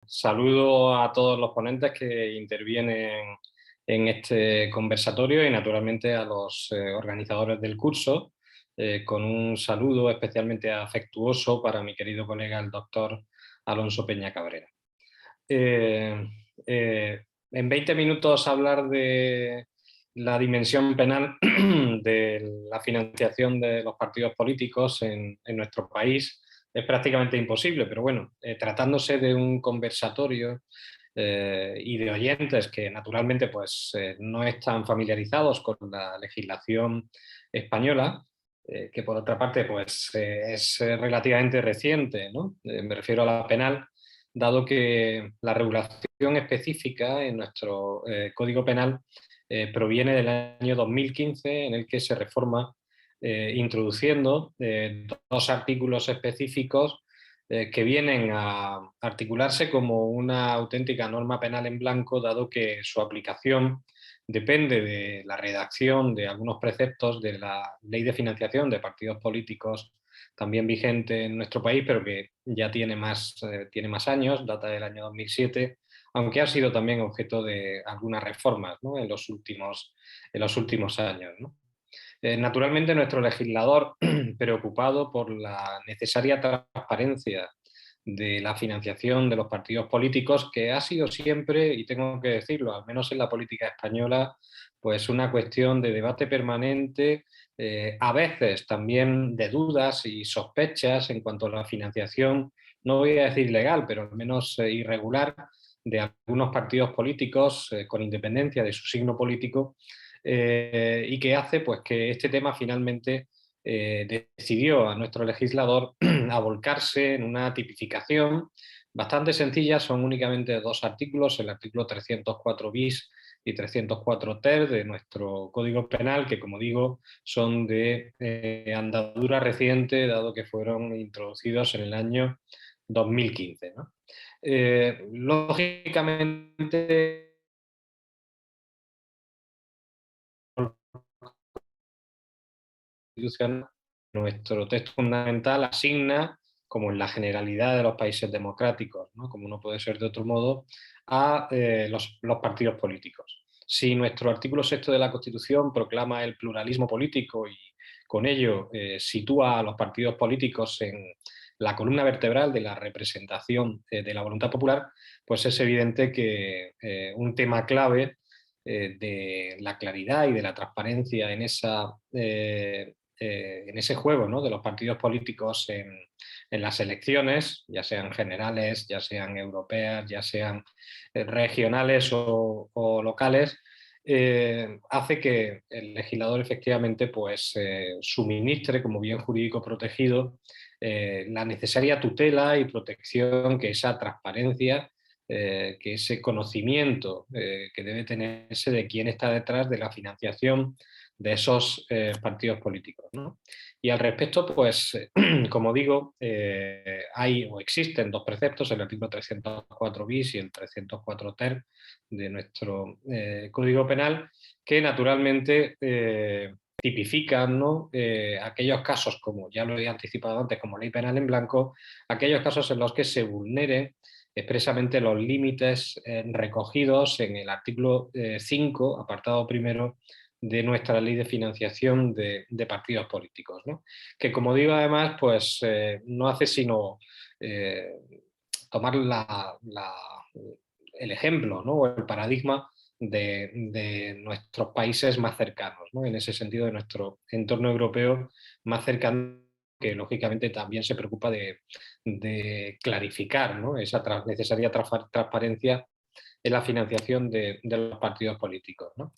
Saludo a todos los ponentes que intervienen en este conversatorio y naturalmente a los organizadores del curso, con un saludo especialmente afectuoso para mi querido colega el doctor Alonso Peña Cabrera. Eh, en 20 minutos hablar de la dimensión penal de la financiación de los partidos políticos en nuestro país es prácticamente imposible, pero bueno, tratándose de un conversatorio y de oyentes que naturalmente pues, no están familiarizados con la legislación española, que por otra parte pues, es relativamente reciente, ¿no? Me refiero a la penal, dado que la regulación específica en nuestro Código Penal proviene del año 2015, en el que se reforma introduciendo dos artículos específicos que vienen a articularse como una auténtica norma penal en blanco, dado que su aplicación depende de la redacción de algunos preceptos de la Ley de Financiación de Partidos Políticos también vigente en nuestro país, pero que ya tiene más años, data del año 2007, aunque ha sido también objeto de algunas reformas, ¿no? En los últimos años, ¿no? Naturalmente, nuestro legislador, preocupado por la necesaria transparencia de la financiación de los partidos políticos, que ha sido siempre, y tengo que decirlo, al menos en la política española, pues una cuestión de debate permanente, a veces también de dudas y sospechas en cuanto a la financiación, no voy a decir legal, pero al menos irregular, de algunos partidos políticos, con independencia de su signo político, y que hace pues, que este tema finalmente decidió a nuestro legislador a volcarse en una tipificación bastante sencilla. Son únicamente dos artículos, el artículo 304 bis y 304 ter de nuestro Código Penal, que como digo son de andadura reciente, dado que fueron introducidos en el año 2015, ¿no? Lógicamente, nuestro texto fundamental asigna, como en la generalidad de los países democráticos, ¿no? Como no puede ser de otro modo, a los partidos políticos. Si nuestro artículo sexto de la Constitución proclama el pluralismo político y con ello sitúa a los partidos políticos en la columna vertebral de la representación de la voluntad popular, pues es evidente que un tema clave de la claridad y de la transparencia en ese juego, ¿no? De los partidos políticos en las elecciones, ya sean generales, ya sean europeas, ya sean regionales o locales, hace que el legislador efectivamente pues, suministre como bien jurídico protegido la necesaria tutela y protección que esa transparencia, que ese conocimiento que debe tenerse de quién está detrás de la financiación de esos partidos políticos, ¿no? Y al respecto, pues, como digo, hay o existen dos preceptos, el artículo 304 bis y el 304 ter de nuestro Código Penal, que naturalmente tipifican, ¿no? Aquellos casos, como ya lo he anticipado antes, como ley penal en blanco, aquellos casos en los que se vulneren expresamente los límites recogidos en el artículo 5, apartado primero, de nuestra ley de financiación de partidos políticos, ¿no? Que como digo además, pues no hace sino eh, tomar el ejemplo, ¿no? O el paradigma de nuestros países más cercanos, ¿no? En ese sentido, de nuestro entorno europeo más cercano, que lógicamente también se preocupa de clarificar, ¿no? Esa necesaria transparencia en la financiación de los partidos políticos, ¿no?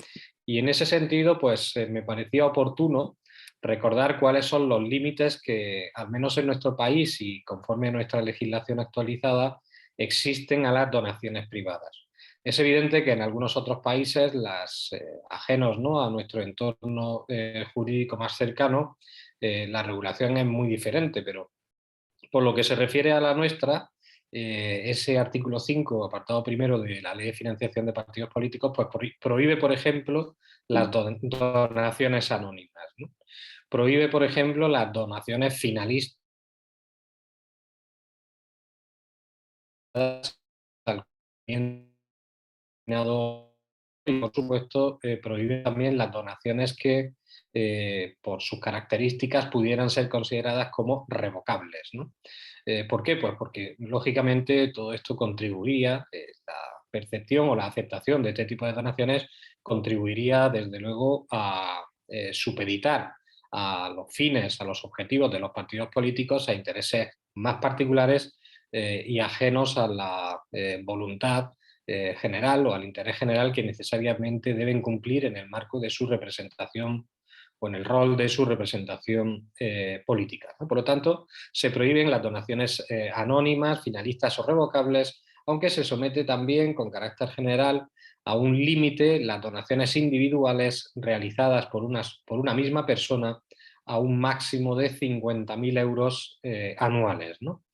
Y en ese sentido, pues me parecía oportuno recordar cuáles son los límites que, al menos en nuestro país y conforme a nuestra legislación actualizada, existen a las donaciones privadas. Es evidente que en algunos otros países, ajenos, ¿no? A nuestro entorno jurídico más cercano, la regulación es muy diferente, pero por lo que se refiere a la nuestra, ese artículo 5, apartado primero de la Ley de Financiación de Partidos Políticos, pues prohíbe, por ejemplo, las donaciones anónimas, ¿no? Prohíbe, por ejemplo, las donaciones finalistas y por supuesto prohíbe también las donaciones que por sus características pudieran ser consideradas como revocables, ¿no? ¿Por qué? Pues porque lógicamente todo esto contribuiría, la percepción o la aceptación de este tipo de donaciones contribuiría desde luego a supeditar a los fines, a los objetivos de los partidos políticos, a intereses más particulares y ajenos a la voluntad general o al interés general que necesariamente deben cumplir en el marco de su representación o en el rol de su representación política, ¿no? Por lo tanto, se prohíben las donaciones anónimas, finalistas o revocables, aunque se somete también con carácter general a un límite las donaciones individuales realizadas por una misma persona a un máximo de 50.000 euros anuales, ¿no?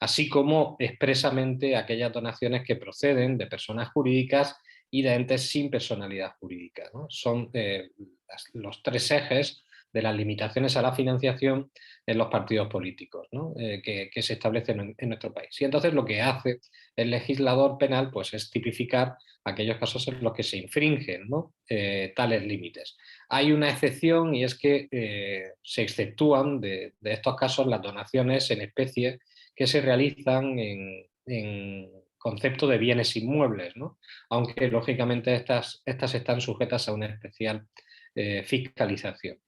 Así como expresamente aquellas donaciones que proceden de personas jurídicas y de entes sin personalidad jurídica, ¿no? Son los tres ejes de las limitaciones a la financiación en los partidos políticos, ¿no? Que se establecen en nuestro país. Y entonces lo que hace el legislador penal pues, es tipificar aquellos casos en los que se infringen, ¿no? Tales límites. Hay una excepción y es que se exceptúan de estos casos las donaciones en especie que se realizan en concepto de bienes inmuebles, ¿no? Aunque lógicamente estas están sujetas a una especial fiscalización.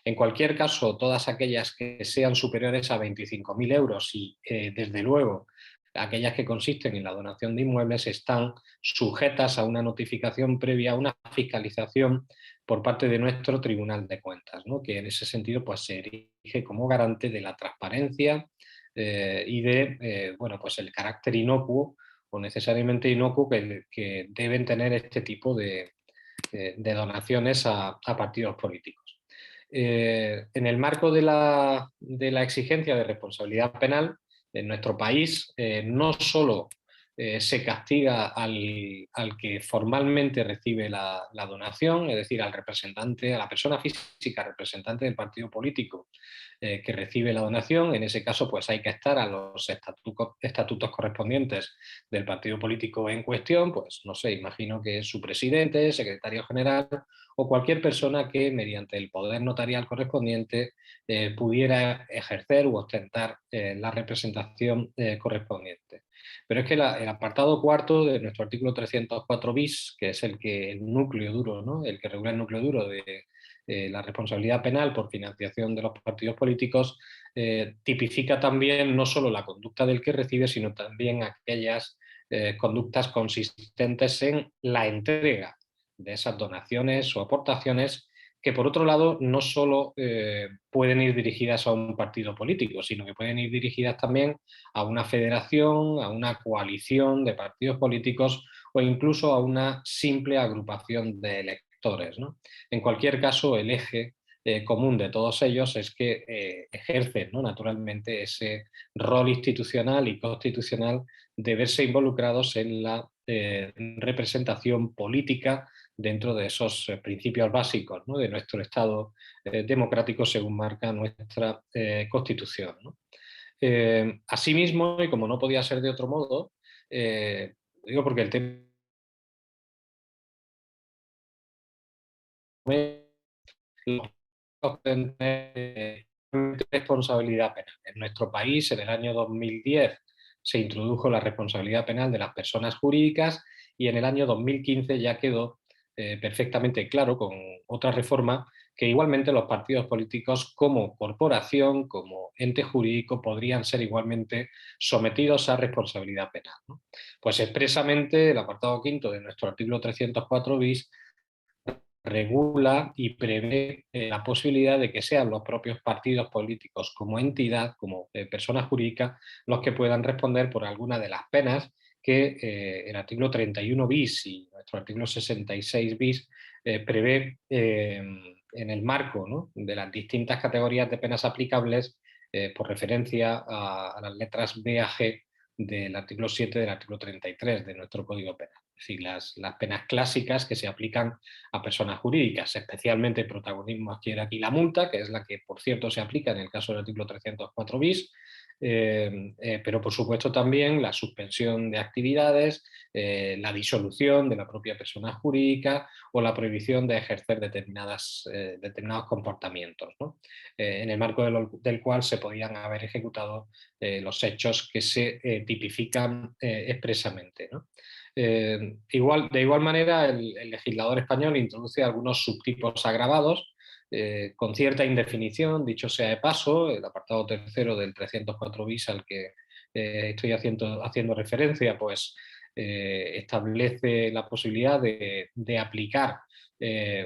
En cualquier caso, todas aquellas que sean superiores a 25.000 euros y desde luego aquellas que consisten en la donación de inmuebles están sujetas a una notificación previa, a una fiscalización por parte de nuestro Tribunal de Cuentas, ¿no? Que en ese sentido pues, se erige como garante de la transparencia y de bueno, pues el carácter inocuo o necesariamente inocuo que deben tener este tipo de donaciones a partidos políticos. En el marco de la exigencia de responsabilidad penal, en nuestro país no solo se castiga al que formalmente recibe la donación, es decir, al representante, a la persona física representante del partido político que recibe la donación. En ese caso, pues hay que estar a los estatutos correspondientes del partido político en cuestión, pues no sé, imagino que es su presidente, secretario general o cualquier persona que mediante el poder notarial correspondiente pudiera ejercer u ostentar la representación correspondiente. Pero es que el apartado cuarto de nuestro artículo 304 bis, que es el núcleo duro, ¿no? El que regula el núcleo duro de la responsabilidad penal por financiación de los partidos políticos, tipifica también no solo la conducta del que recibe, sino también aquellas conductas consistentes en la entrega de esas donaciones o aportaciones que por otro lado no solo pueden ir dirigidas a un partido político, sino que pueden ir dirigidas también a una federación, a una coalición de partidos políticos o incluso a una simple agrupación de electores, ¿no? En cualquier caso, el eje común de todos ellos es que ejercen, ¿no? Naturalmente ese rol institucional y constitucional de verse involucrados en la representación política dentro de esos principios básicos, ¿no? De nuestro Estado democrático según marca nuestra Constitución, ¿no? Asimismo, y como no podía ser de otro modo, digo porque el tema responsabilidad penal. En nuestro país, en el año 2010, se introdujo la responsabilidad penal de las personas jurídicas y en el año 2015 ya quedó perfectamente claro con otra reforma que igualmente los partidos políticos como corporación, como ente jurídico, podrían ser igualmente sometidos a responsabilidad penal, ¿no? Pues expresamente el apartado quinto de nuestro artículo 304 bis regula y prevé la posibilidad de que sean los propios partidos políticos como entidad, como persona jurídica, los que puedan responder por alguna de las penas que el artículo 31 bis y nuestro artículo 66 bis prevé en el marco, ¿no? De las distintas categorías de penas aplicables por referencia a las letras B a G del artículo 7 del artículo 33 de nuestro Código Penal. Es decir, las penas clásicas que se aplican a personas jurídicas. Especialmente protagonismo adquiere aquí la multa, que es la que, por cierto, se aplica en el caso del artículo 304 bis, pero por supuesto también la suspensión de actividades, la disolución de la propia persona jurídica o la prohibición de ejercer determinados comportamientos, ¿no? En el marco del cual se podían haber ejecutado los hechos que se tipifican expresamente, ¿no? De igual manera, el legislador español introduce algunos subtipos agravados con cierta indefinición, dicho sea de paso. El apartado tercero del 304 bis al que estoy haciendo referencia, pues establece la posibilidad de aplicar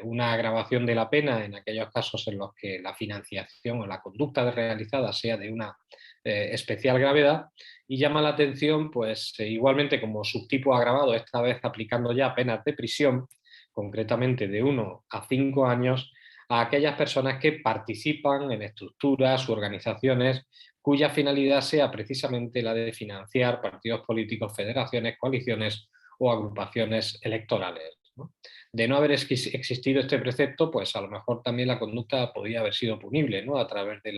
una agravación de la pena en aquellos casos en los que la financiación o la conducta realizada sea de una especial gravedad, y llama la atención, pues igualmente como subtipo agravado, esta vez aplicando ya penas de prisión, concretamente de 1 a 5 años, a aquellas personas que participan en estructuras u organizaciones cuya finalidad sea precisamente la de financiar partidos políticos, federaciones, coaliciones o agrupaciones electorales, ¿no? De no haber existido este precepto, pues a lo mejor también la conducta podría haber sido punible, ¿no? A través de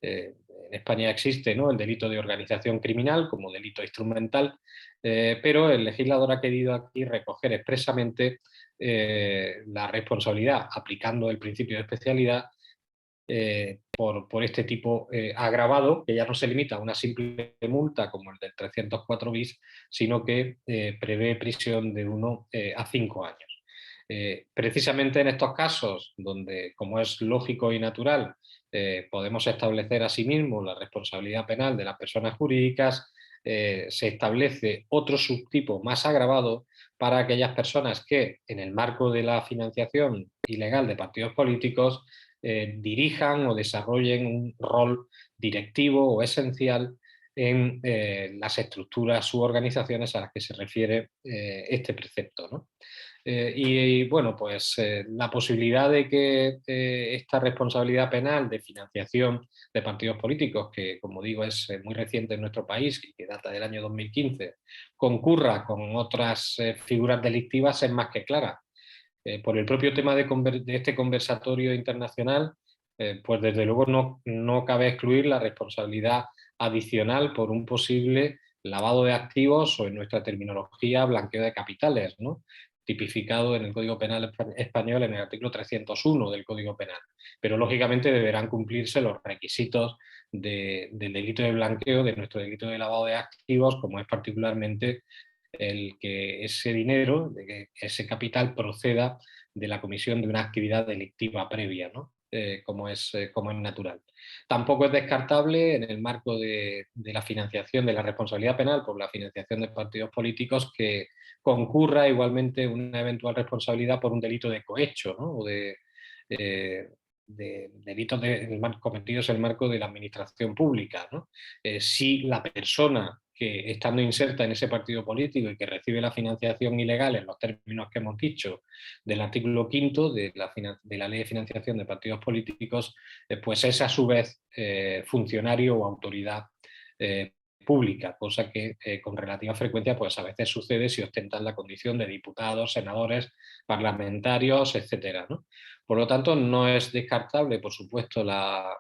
en España existe, ¿no?, el delito de organización criminal como delito instrumental, pero el legislador ha querido aquí recoger expresamente la responsabilidad, aplicando el principio de especialidad, por este tipo agravado, que ya no se limita a una simple multa como el del 304 bis, sino que prevé prisión de 1 a 5 años. Precisamente en estos casos, donde, como es lógico y natural, podemos establecer asimismo la responsabilidad penal de las personas jurídicas, se establece otro subtipo más agravado para aquellas personas que, en el marco de la financiación ilegal de partidos políticos, dirijan o desarrollen un rol directivo o esencial en las estructuras u organizaciones a las que se refiere este precepto, ¿no? Bueno, pues la posibilidad de que esta responsabilidad penal de financiación de partidos políticos, que como digo es muy reciente en nuestro país y que data del año 2015, concurra con otras figuras delictivas es más que clara. Por el propio tema de este conversatorio internacional, pues desde luego no cabe excluir la responsabilidad adicional por un posible lavado de activos o, en nuestra terminología, blanqueo de capitales, ¿no?, tipificado en el Código Penal español en el artículo 301 del Código Penal. Pero lógicamente deberán cumplirse los requisitos del delito de blanqueo, de nuestro delito de lavado de activos, como es particularmente el que ese dinero, de que ese capital proceda de la comisión de una actividad delictiva previa, ¿no? Como es natural. Tampoco es descartable, en el marco de la financiación, de la responsabilidad penal por la financiación de partidos políticos, que concurra igualmente una eventual responsabilidad por un delito de cohecho, ¿no?, o de delitos cometidos en el marco de la administración pública, ¿no? Si la persona que, estando inserta en ese partido político y que recibe la financiación ilegal en los términos que hemos dicho del artículo 5 de la Ley de Financiación de Partidos Políticos, pues es a su vez funcionario o autoridad pública, cosa que con relativa frecuencia pues a veces sucede si ostentan la condición de diputados, senadores, parlamentarios, etcétera, ¿no? Por lo tanto, no es descartable, por supuesto, la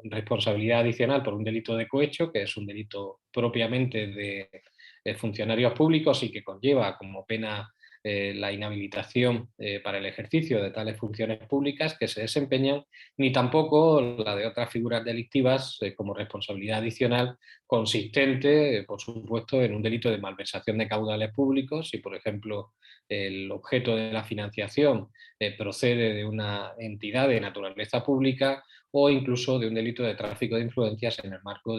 responsabilidad adicional por un delito de cohecho, que es un delito propiamente de funcionarios públicos y que conlleva como pena la inhabilitación para el ejercicio de tales funciones públicas que se desempeñan, ni tampoco la de otras figuras delictivas como responsabilidad adicional consistente, por supuesto, en un delito de malversación de caudales públicos. Si, por ejemplo, el objeto de la financiación procede de una entidad de naturaleza pública, o incluso de un delito de tráfico de influencias en el marco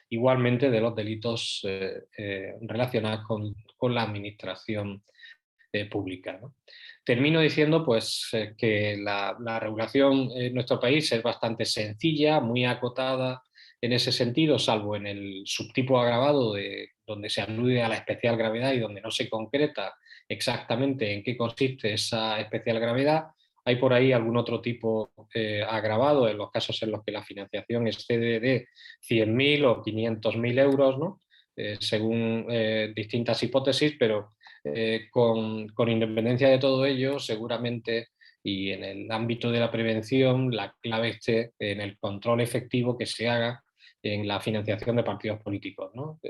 igualmente de los delitos relacionados con la administración pública, ¿no? Termino diciendo pues, que la regulación en nuestro país es bastante sencilla, muy acotada en ese sentido, salvo en el subtipo agravado donde se alude a la especial gravedad y donde no se concreta exactamente en qué consiste esa especial gravedad. Hay por ahí algún otro tipo agravado en los casos en los que la financiación excede de 100.000 o 500.000 euros, ¿no? Según distintas hipótesis, pero con independencia de todo ello, seguramente, y en el ámbito de la prevención, la clave esté en el control efectivo que se haga en la financiación de partidos políticos, ¿no?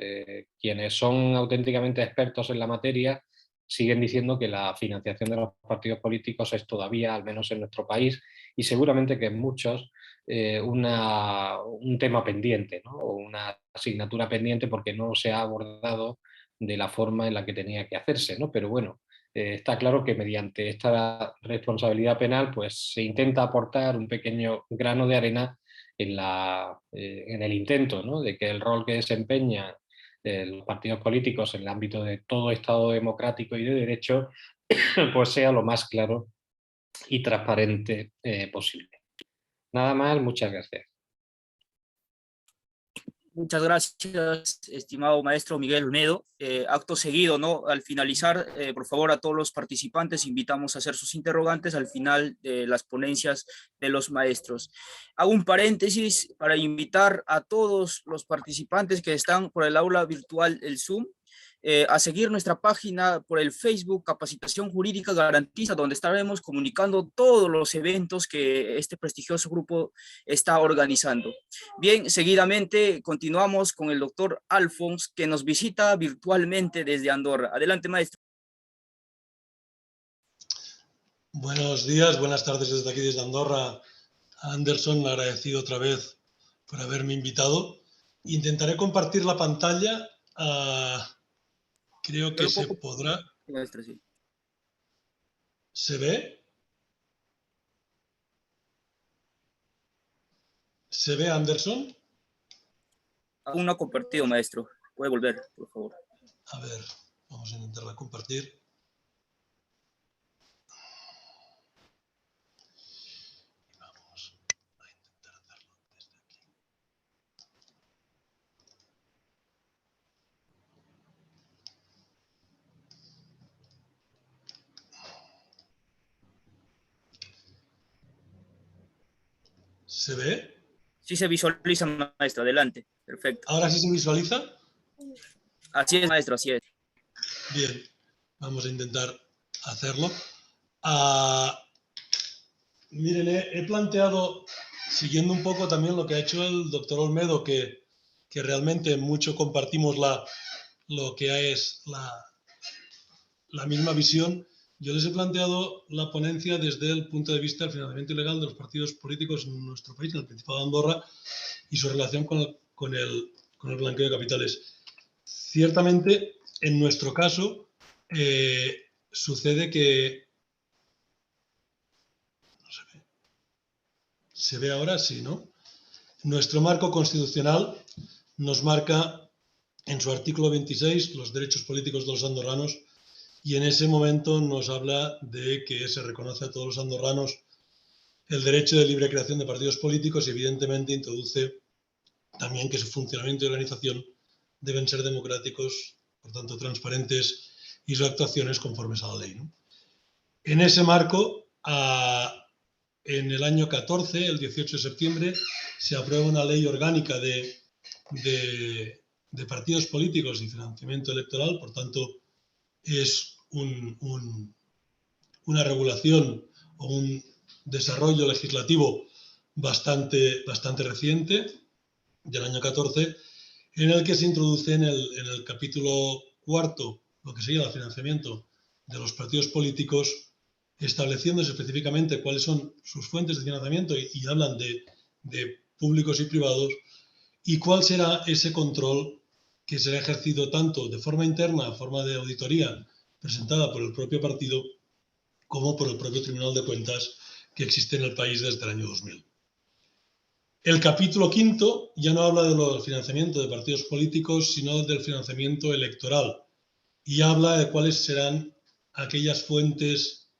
Quienes son auténticamente expertos en la materia siguen diciendo que la financiación de los partidos políticos es todavía, al menos en nuestro país, y seguramente que en muchos, un tema pendiente, ¿no? O una asignatura pendiente porque no se ha abordado de la forma en la que tenía que hacerse, ¿no? Pero bueno, está claro que mediante esta responsabilidad penal pues, se intenta aportar un pequeño grano de arena en el intento, ¿no? De que el rol que desempeñan los partidos políticos en el ámbito de todo Estado democrático y de derecho pues sea lo más claro y transparente posible. Nada más, muchas gracias. Muchas gracias, estimado maestro Miguel Olmedo. Acto seguido, ¿no? Al finalizar, por favor, a todos los participantes invitamos a hacer sus interrogantes al final de las ponencias de los maestros. Hago un paréntesis para invitar a todos los participantes que están por el aula virtual, el Zoom, a seguir nuestra página por el Facebook Capacitación Jurídica Garantiza, donde estaremos comunicando todos los eventos que este prestigioso grupo está organizando. Bien, seguidamente continuamos con el doctor Alfons, que nos visita virtualmente desde Andorra. Adelante, maestro. Buenos días, buenas tardes desde aquí, desde Andorra. Anderson, agradecido otra vez por haberme invitado. Intentaré compartir la pantalla. Creo que se podrá. Maestro, sí. ¿Se ve? ¿Se ve, Anderson? Aún no ha compartido, maestro. Puede volver, por favor. A ver, vamos a intentarla compartir. Vamos a intentar hacerlo desde aquí. ¿Se ve? Sí se visualiza, maestro. Adelante. Perfecto. ¿Ahora sí se visualiza? Así es, maestro, así es. Bien, vamos a intentar hacerlo. Miren, he planteado, siguiendo un poco también lo que ha hecho el doctor Olmedo, que realmente mucho compartimos lo que es la misma visión. Yo les he planteado la ponencia desde el punto de vista del financiamiento ilegal de los partidos políticos en nuestro país, en el Principado de Andorra, y su relación con el blanqueo de capitales. Ciertamente, en nuestro caso, sucede que... No se ve. ¿Se ve ahora? Sí, ¿no? Nuestro marco constitucional nos marca en su artículo 26 los derechos políticos de los andorranos, y en ese momento nos habla de que se reconoce a todos los andorranos el derecho de libre creación de partidos políticos y evidentemente introduce también que su funcionamiento y organización deben ser democráticos, por tanto transparentes, y sus actuaciones conformes a la ley, ¿no? En ese marco, en el año 14, el 18 de septiembre, se aprueba una ley orgánica de partidos políticos y financiamiento electoral, por tanto, es una regulación o un desarrollo legislativo bastante reciente, del año 14, en el que se introduce en el capítulo cuarto lo que sería el financiamiento de los partidos políticos, estableciéndose específicamente cuáles son sus fuentes de financiamiento y hablan de públicos y privados, y cuál será ese control que será ejercido tanto de forma interna, forma de auditoría presentada por el propio partido, como por el propio Tribunal de Cuentas que existe en el país desde el año 2000. El capítulo quinto ya no habla del financiamiento de partidos políticos, sino del financiamiento electoral, y habla de cuáles serán aquellas fuentes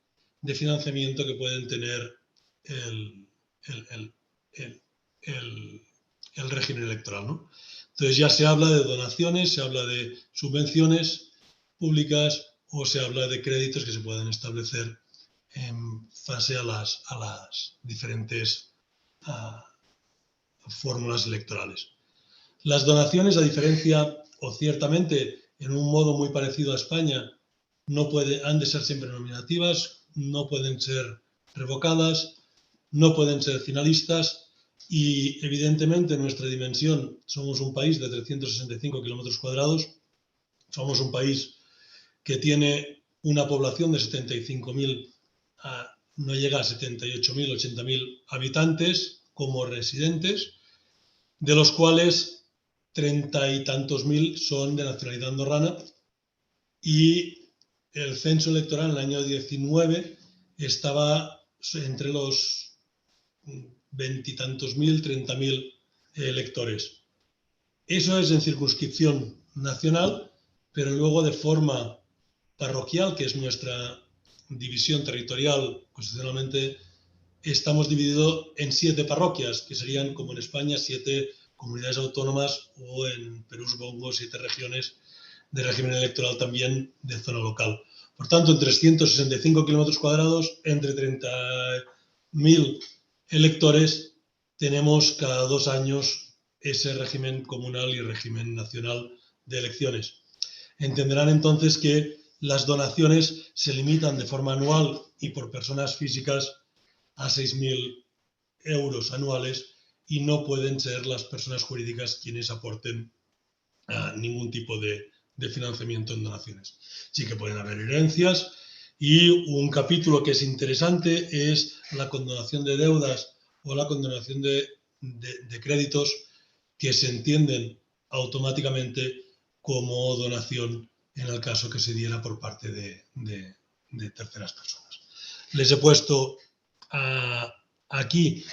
de financiamiento que pueden tener el régimen electoral, ¿no? Entonces ya se habla de donaciones, se habla de subvenciones públicas o se habla de créditos que se pueden establecer en base a las diferentes fórmulas electorales. Las donaciones, a diferencia, o ciertamente en un modo muy parecido a España, han de ser siempre nominativas, no pueden ser revocadas, no pueden ser finalistas, y evidentemente nuestra dimensión, somos un país de 365 kilómetros cuadrados, somos un país que tiene una población de 75.000, no llega a 78.000, 80.000 habitantes como residentes, de los cuales 30 y tantos mil son de nacionalidad andorrana, y el censo electoral en el año 19 estaba entre los 20 y tantos mil, 30.000 electores. Eso es en circunscripción nacional, pero luego de forma parroquial, que es nuestra división territorial constitucionalmente, estamos divididos en 7 parroquias, que serían, como en España, 7 comunidades autónomas, o en Perú, supongo, 7 regiones de régimen electoral también de zona local. Por tanto, en 365 kilómetros cuadrados, entre 30.000 electores, tenemos cada 2 años ese régimen comunal y régimen nacional de elecciones. Entenderán entonces que las donaciones se limitan de forma anual y por personas físicas a 6.000 euros anuales, y no pueden ser las personas jurídicas quienes aporten ningún tipo de financiamiento en donaciones. Sí que pueden haber herencias, y un capítulo que es interesante es la condonación de deudas o la condonación de créditos que se entienden automáticamente como donación en el caso que se diera por parte de terceras personas. Les he puesto aquí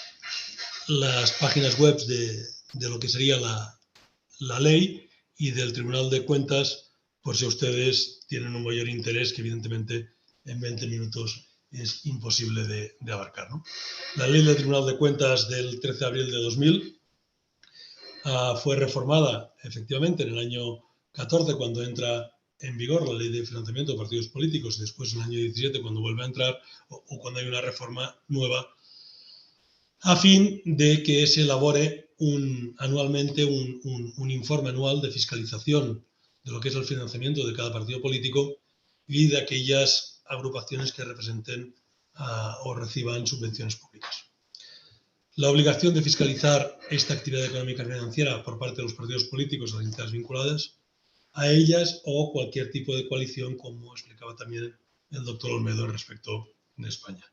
las páginas web de lo que sería la ley y del Tribunal de Cuentas, por si ustedes tienen un mayor interés, que evidentemente en 20 minutos es imposible de abarcar, ¿no? La ley del Tribunal de Cuentas del 13 de abril de 2000 fue reformada efectivamente en el año 14, cuando entra en vigor la ley de financiamiento de partidos políticos, y después en el año 17, cuando vuelve a entrar, o cuando hay una reforma nueva, a fin de que se elabore anualmente un informe anual de fiscalización de lo que es el financiamiento de cada partido político y de aquellas agrupaciones que representen o reciban subvenciones públicas. La obligación de fiscalizar esta actividad económica y financiera por parte de los partidos políticos o las entidades vinculadas a ellas, o cualquier tipo de coalición, como explicaba también el doctor Olmedo respecto de España.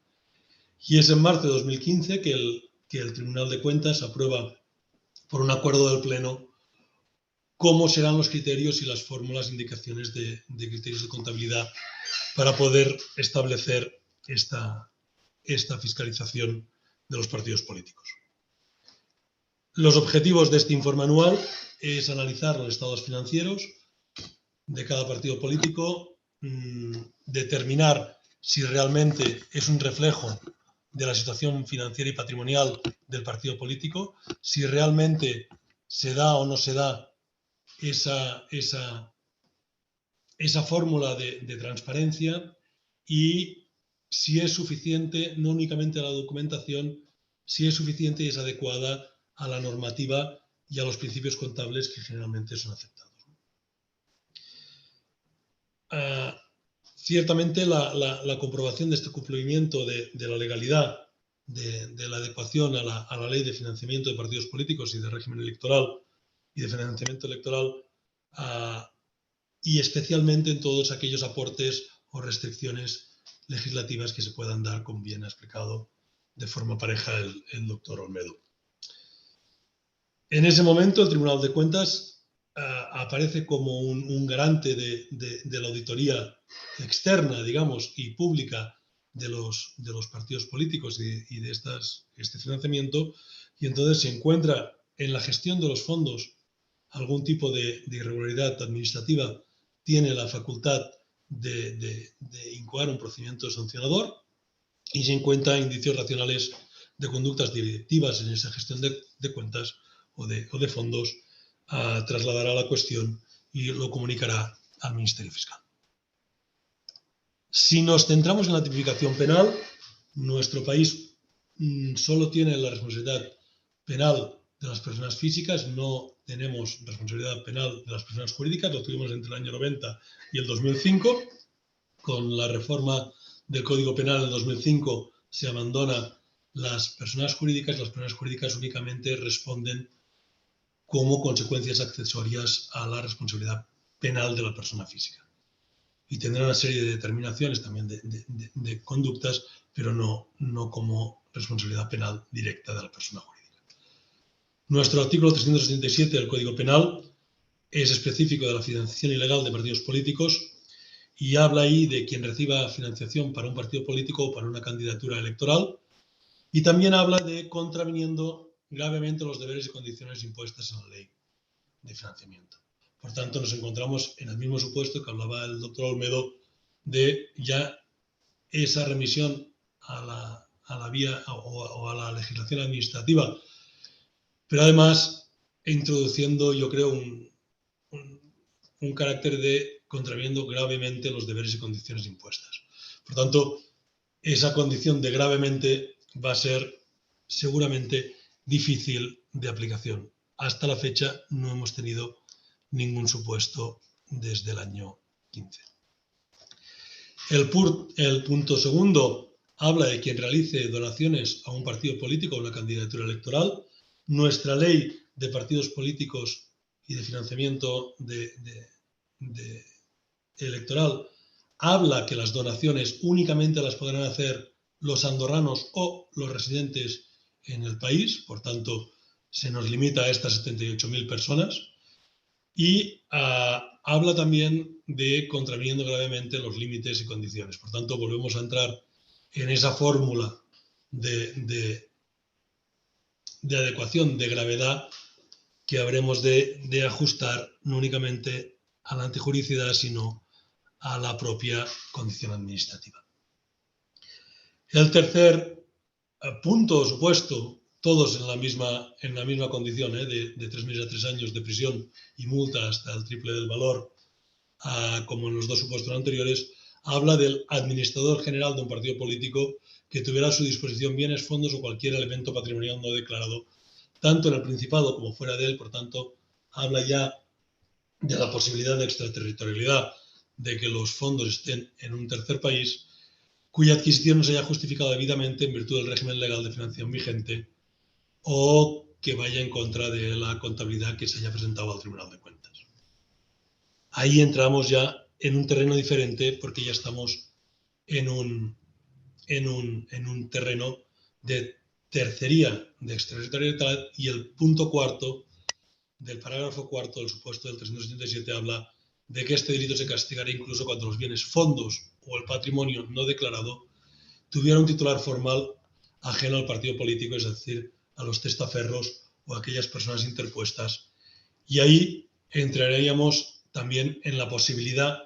Y es en marzo de 2015 que el Tribunal de Cuentas aprueba, por un acuerdo del Pleno, cómo serán los criterios y las fórmulas, indicaciones de criterios de contabilidad para poder establecer esta fiscalización de los partidos políticos. Los objetivos de este informe anual es analizar los estados financieros de cada partido político, determinar si realmente es un reflejo de la situación financiera y patrimonial del partido político, si realmente se da o no se da esa fórmula de transparencia, y si es suficiente, no únicamente la documentación, si es suficiente y es adecuada a la normativa y a los principios contables que generalmente son aceptados. Ciertamente la comprobación de este cumplimiento de la legalidad, de la adecuación a la ley de financiamiento de partidos políticos y de régimen electoral y de financiamiento electoral, y especialmente en todos aquellos aportes o restricciones legislativas que se puedan dar, como bien ha explicado de forma pareja el doctor Olmedo. En ese momento el Tribunal de Cuentas aparece como un garante de la auditoría externa, digamos, y pública de los partidos políticos y de este financiamiento, y entonces se encuentra en la gestión de los fondos algún tipo de irregularidad administrativa, tiene la facultad de incoar un procedimiento sancionador, y se encuentra indicios racionales de conductas directivas en esa gestión de cuentas o de fondos, trasladará la cuestión y lo comunicará al Ministerio Fiscal. Si nos centramos en la tipificación penal, nuestro país solo tiene la responsabilidad penal de las personas físicas, no tenemos responsabilidad penal de las personas jurídicas, lo tuvimos entre el año 90 y el 2005. Con la reforma del Código Penal en el 2005 se abandona las personas jurídicas únicamente responden como consecuencias accesorias a la responsabilidad penal de la persona física. Y tendrán una serie de determinaciones también de conductas, pero no como responsabilidad penal directa de la persona jurídica. Nuestro artículo 377 del Código Penal es específico de la financiación ilegal de partidos políticos y habla ahí de quien reciba financiación para un partido político o para una candidatura electoral, y también habla de contraviniendo gravemente los deberes y condiciones impuestas en la ley de financiamiento. Por tanto, nos encontramos en el mismo supuesto que hablaba el doctor Olmedo de ya esa remisión a la vía o a la legislación administrativa, pero además introduciendo, yo creo, un carácter de contraviniendo gravemente los deberes y condiciones impuestas. Por tanto, esa condición de gravemente va a ser seguramente difícil de aplicación. Hasta la fecha no hemos tenido ningún supuesto desde el año 15. El punto segundo habla de quien realice donaciones a un partido político o una candidatura electoral. Nuestra ley de partidos políticos y de financiamiento electoral habla que las donaciones únicamente las podrán hacer los andorranos o los residentes en el país, por tanto, se nos limita a estas 78.000 personas, y habla también de contraviniendo gravemente los límites y condiciones. Por tanto, volvemos a entrar en esa fórmula de adecuación de gravedad que habremos de ajustar no únicamente a la antijuricidad, sino a la propia condición administrativa. El tercer punto supuesto, todos en la misma condición, de 3 meses a 3 años de prisión y multa hasta el triple del valor, como en los dos supuestos anteriores, habla del administrador general de un partido político que tuviera a su disposición bienes, fondos o cualquier elemento patrimonial no declarado, tanto en el Principado como fuera de él. Por tanto, habla ya de la posibilidad de extraterritorialidad, de que los fondos estén en un tercer país, cuya adquisición no se haya justificado debidamente en virtud del régimen legal de financiación vigente o que vaya en contra de la contabilidad que se haya presentado al Tribunal de Cuentas. Ahí entramos ya en un terreno diferente porque ya estamos en un terreno de tercería, de extraterritorialidad, y el punto cuarto del parágrafo cuarto del supuesto del 377 habla de que este delito se castigará incluso cuando los bienes, fondos o el patrimonio no declarado tuviera un titular formal ajeno al partido político, es decir, a los testaferros o a aquellas personas interpuestas. Y ahí entraríamos también en la posibilidad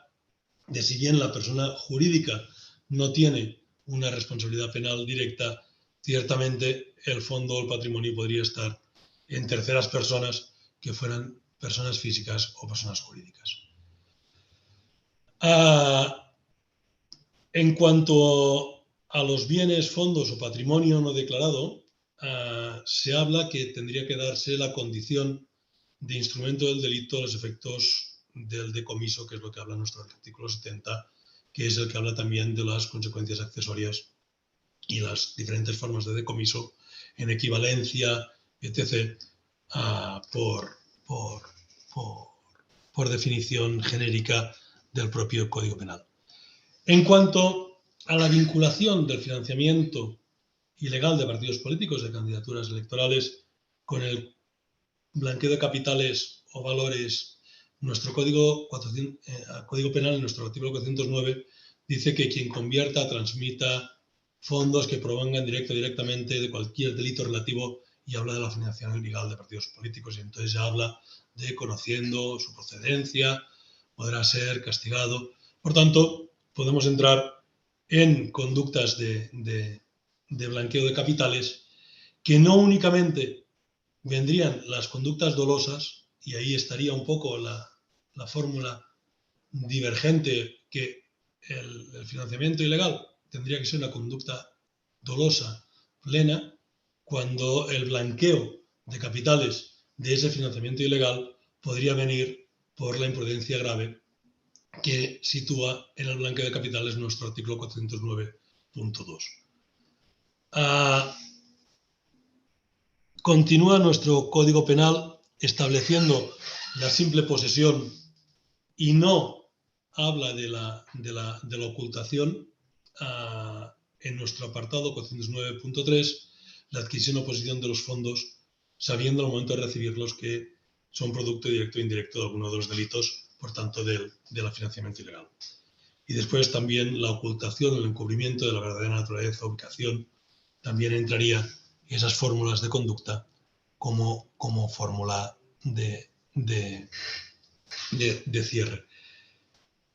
de, si bien la persona jurídica no tiene una responsabilidad penal directa, ciertamente el fondo o el patrimonio podría estar en terceras personas que fueran personas físicas o personas jurídicas. En cuanto a los bienes, fondos o patrimonio no declarado, se habla que tendría que darse la condición de instrumento del delito a los efectos del decomiso, que es lo que habla nuestro artículo 70, que es el que habla también de las consecuencias accesorias y las diferentes formas de decomiso en equivalencia, etc., por definición genérica del propio Código Penal. En cuanto a la vinculación del financiamiento ilegal de partidos políticos, de candidaturas electorales, con el blanqueo de capitales o valores, nuestro Código Penal, en nuestro artículo 409, dice que quien convierta, transmita fondos que provengan directo o directamente de cualquier delito relativo, y habla de la financiación ilegal de partidos políticos, y entonces ya habla de conociendo su procedencia, podrá ser castigado. Por tanto, podemos entrar en conductas de blanqueo de capitales que no únicamente vendrían las conductas dolosas, y ahí estaría un poco la fórmula divergente, que el financiamiento ilegal tendría que ser una conducta dolosa plena, cuando el blanqueo de capitales de ese financiamiento ilegal podría venir por la imprudencia grave que sitúa en el blanqueo de capitales nuestro artículo 409.2. continúa nuestro Código Penal estableciendo la simple posesión y no habla de la ocultación. En nuestro apartado 409.3, la adquisición o posesión de los fondos, sabiendo al momento de recibirlos que son producto directo e indirecto de alguno de los delitos, por tanto, del financiamiento ilegal. Y después también la ocultación, el encubrimiento de la verdadera naturaleza o ubicación, también entraría en esas fórmulas de conducta como fórmula de cierre.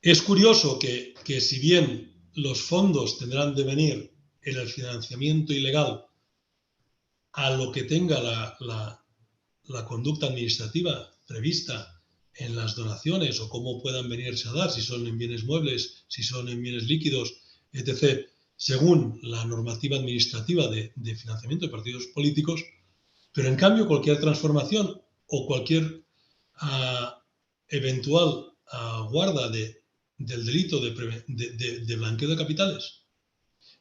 Es curioso que si bien los fondos tendrán de venir en el financiamiento ilegal a lo que tenga la conducta administrativa prevista en las donaciones o cómo puedan venirse a dar, si son en bienes muebles, si son en bienes líquidos, etc., según la normativa administrativa de financiamiento de partidos políticos, pero en cambio cualquier transformación o cualquier eventual guarda del delito de blanqueo de capitales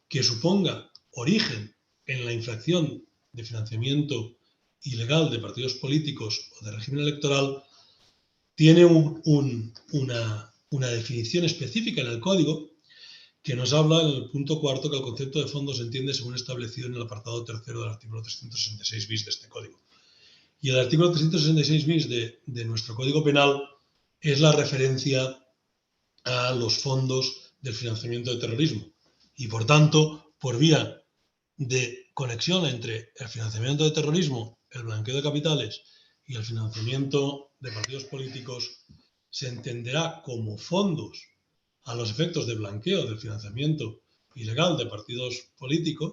que suponga origen en la infracción de financiamiento ilegal de partidos políticos o de régimen electoral, tiene una definición específica en el Código que nos habla en el punto cuarto que el concepto de fondo se entiende según establecido en el apartado tercero del artículo 366 bis de este Código. Y el artículo 366 bis de nuestro Código Penal es la referencia a los fondos del financiamiento de terrorismo. Y por tanto, por vía de conexión entre el financiamiento de terrorismo, el blanqueo de capitales y el financiamiento de partidos políticos, se entenderá como fondos a los efectos de blanqueo del financiamiento ilegal de partidos políticos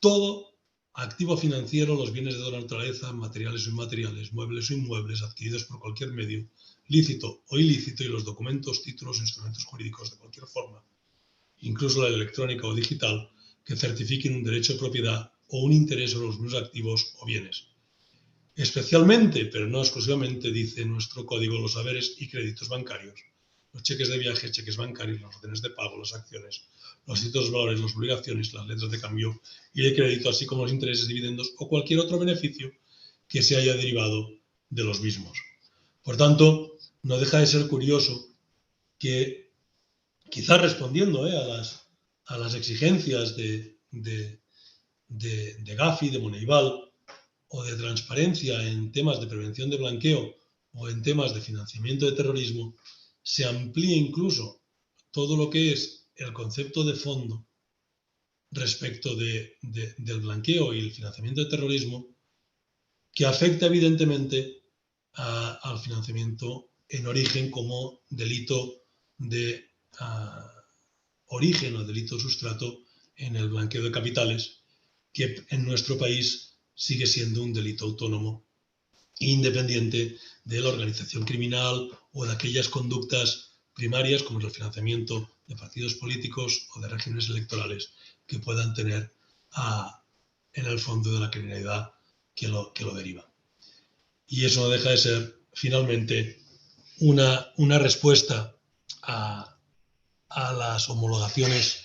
todo activo financiero, los bienes de toda naturaleza, materiales o inmateriales, muebles o inmuebles adquiridos por cualquier medio, lícito o ilícito, y los documentos, títulos o instrumentos jurídicos de cualquier forma, incluso la electrónica o digital, que certifiquen un derecho de propiedad o un interés sobre los mismos activos o bienes. Especialmente, pero no exclusivamente, dice nuestro código, los haberes y créditos bancarios, los cheques de viaje, cheques bancarios, las órdenes de pago, las acciones, los títulos de valores, las obligaciones, las letras de cambio y de crédito, así como los intereses, dividendos o cualquier otro beneficio que se haya derivado de los mismos. Por tanto, no deja de ser curioso que, quizás respondiendo a las exigencias de Gafi, de Moneyball, o de transparencia en temas de prevención de blanqueo o en temas de financiamiento de terrorismo, se amplíe incluso todo lo que es el concepto de fondo respecto del blanqueo y el financiamiento de terrorismo, que afecta evidentemente al financiamiento en origen como delito de origen o delito sustrato en el blanqueo de capitales, que en nuestro país sigue siendo un delito autónomo, independiente de la organización criminal o de aquellas conductas primarias como el financiamiento de partidos políticos o de regímenes electorales que puedan tener en el fondo de la criminalidad que lo deriva. Y eso no deja de ser, finalmente, una respuesta a las homologaciones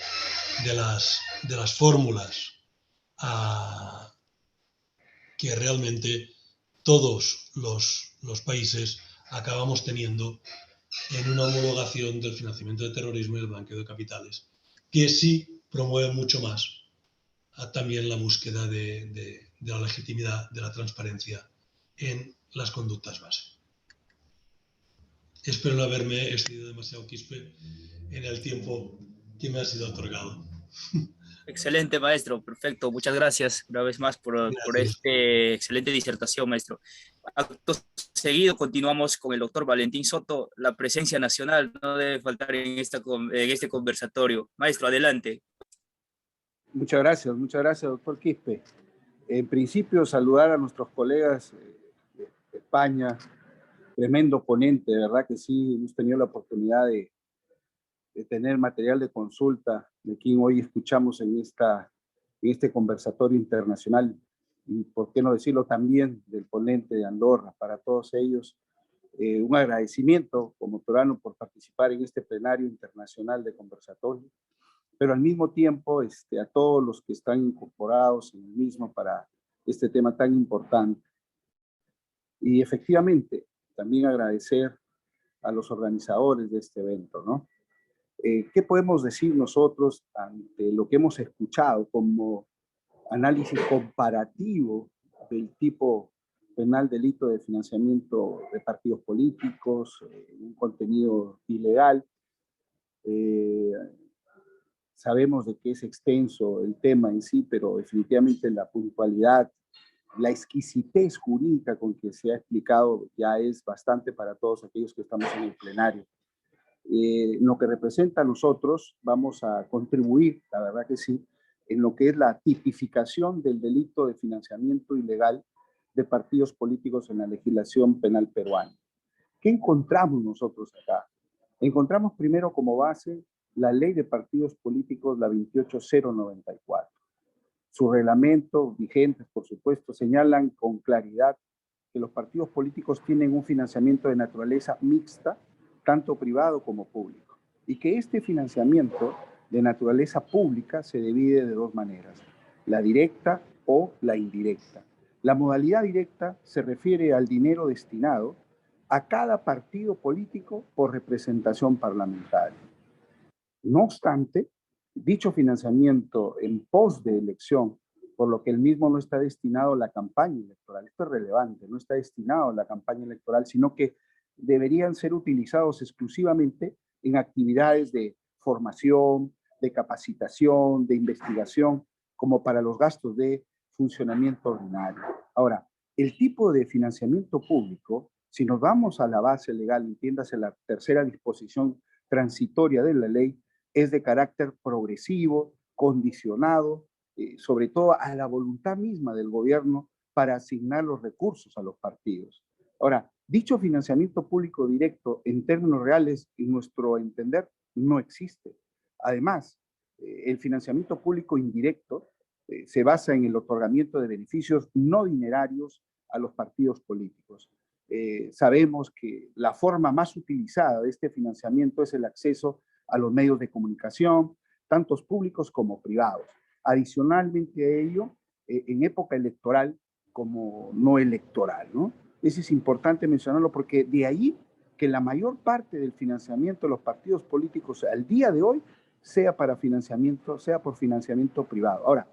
de las fórmulas que realmente todos los países acabamos teniendo en una homologación del financiamiento de terrorismo y el blanqueo de capitales, que sí promueve mucho más también la búsqueda de la legitimidad, de la transparencia en las conductas base. Espero no haberme excedido demasiado, Quispe, en el tiempo que me ha sido otorgado. Excelente, maestro. Perfecto. Muchas gracias una vez más por esta excelente disertación, maestro. Acto seguido, continuamos con el doctor Valentín Soto. La presencia nacional no debe faltar en este conversatorio. Maestro, adelante. Muchas gracias, doctor Quispe. En principio, saludar a nuestros colegas de España, tremendo ponente, de verdad que sí, hemos tenido la oportunidad de tener material de consulta de quien hoy escuchamos en este conversatorio internacional, y por qué no decirlo también del ponente de Andorra. Para todos ellos, un agradecimiento como torano por participar en este plenario internacional de conversatorio, pero al mismo tiempo a todos los que están incorporados en el mismo para este tema tan importante. Y efectivamente, también agradecer a los organizadores de este evento, ¿no? ¿Qué podemos decir nosotros ante lo que hemos escuchado como análisis comparativo del tipo penal delito de financiamiento de partidos políticos, un contenido ilegal? Sabemos de que es extenso el tema en sí, pero definitivamente la puntualidad, la exquisitez jurídica con que se ha explicado ya es bastante para todos aquellos que estamos en el plenario. Lo que representa a nosotros, vamos a contribuir, la verdad que sí, en lo que es la tipificación del delito de financiamiento ilegal de partidos políticos en la legislación penal peruana. ¿Qué encontramos nosotros acá? Encontramos primero como base la ley de partidos políticos, la 28094. Su reglamento, vigentes por supuesto, señalan con claridad que los partidos políticos tienen un financiamiento de naturaleza mixta, tanto privado como público, y que este financiamiento de naturaleza pública se divide de dos maneras, la directa o la indirecta. La modalidad directa se refiere al dinero destinado a cada partido político por representación parlamentaria. No obstante, dicho financiamiento en pos de elección, por lo que el mismo no está destinado a la campaña electoral, esto es relevante, no está destinado a la campaña electoral, sino que deberían ser utilizados exclusivamente en actividades de formación, de capacitación, de investigación, como para los gastos de funcionamiento ordinario. Ahora, el tipo de financiamiento público, si nos vamos a la base legal, entiéndase la tercera disposición transitoria de la ley, es de carácter progresivo, condicionado, sobre todo a la voluntad misma del gobierno para asignar los recursos a los partidos. Ahora, dicho financiamiento público directo en términos reales, en nuestro entender, no existe. Además, el financiamiento público indirecto se basa en el otorgamiento de beneficios no dinerarios a los partidos políticos. Sabemos que la forma más utilizada de este financiamiento es el acceso a los medios de comunicación, tantos públicos como privados. Adicionalmente a ello, en época electoral como no electoral, ¿no? Eso es importante mencionarlo porque de ahí que la mayor parte del financiamiento de los partidos políticos al día de hoy sea por financiamiento privado. Ahora,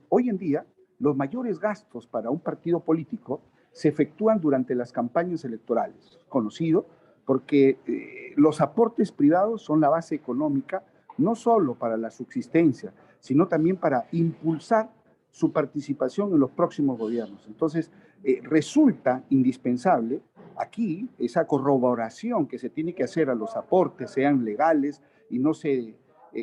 hoy en día, los mayores gastos para un partido político se efectúan durante las campañas electorales, conocido porque los aportes privados son la base económica no solo para la subsistencia, sino también para impulsar su participación en los próximos gobiernos. Entonces, resulta indispensable aquí esa corroboración que se tiene que hacer a los aportes, sean legales y no se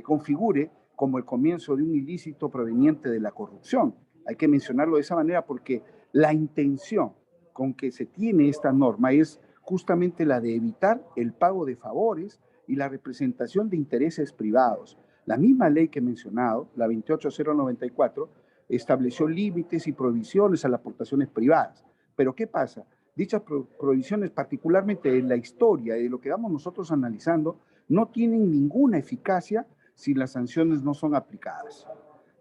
configure como el comienzo de un ilícito proveniente de la corrupción. Hay que mencionarlo de esa manera porque la intención con que se tiene esta norma es justamente la de evitar el pago de favores y la representación de intereses privados. La misma ley que he mencionado, la 28094, estableció límites y prohibiciones a las aportaciones privadas. Pero ¿qué pasa? Dichas prohibiciones, particularmente en la historia y de lo que vamos nosotros analizando, no tienen ninguna eficacia si las sanciones no son aplicadas,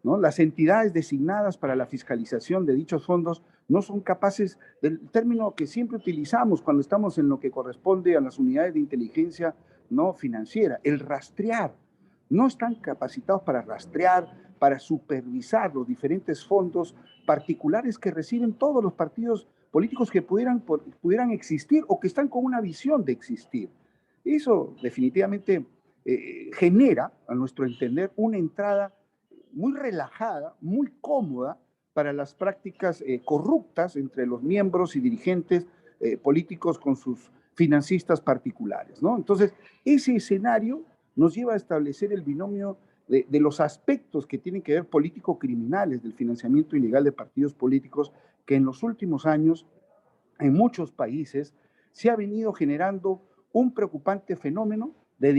¿no? Las entidades designadas para la fiscalización de dichos fondos no son capaces, del término que siempre utilizamos cuando estamos en lo que corresponde a las unidades de inteligencia no financiera, el rastrear. No están capacitados para rastrear, para supervisar los diferentes fondos particulares que reciben todos los partidos políticos que pudieran existir o que están con una visión de existir. Eso definitivamente genera, a nuestro entender, una entrada muy relajada, muy cómoda para las prácticas corruptas entre los miembros y dirigentes políticos con sus financistas particulares, ¿no? Entonces, ese escenario nos lleva a establecer el binomio de los aspectos que tienen que ver político-criminales del financiamiento ilegal de partidos políticos que en los últimos años, en muchos países, se ha venido generando un preocupante fenómeno de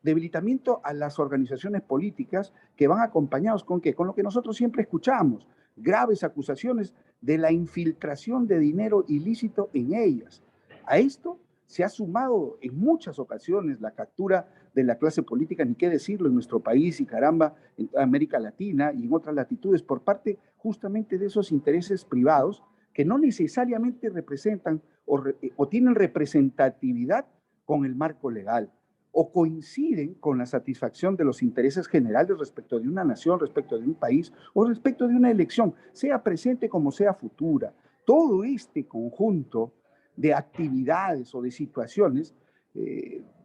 debilitamiento a las organizaciones políticas que van acompañados ¿con qué? Con lo que nosotros siempre escuchamos, graves acusaciones de la infiltración de dinero ilícito en ellas. A esto se ha sumado en muchas ocasiones la captura de la clase política, ni qué decirlo, en nuestro país y caramba, en América Latina y en otras latitudes, por parte justamente de esos intereses privados que no necesariamente representan o tienen representatividad con el marco legal, o coinciden con la satisfacción de los intereses generales respecto de una nación, respecto de un país o respecto de una elección, sea presente como sea futura. Todo este conjunto de actividades o de situaciones,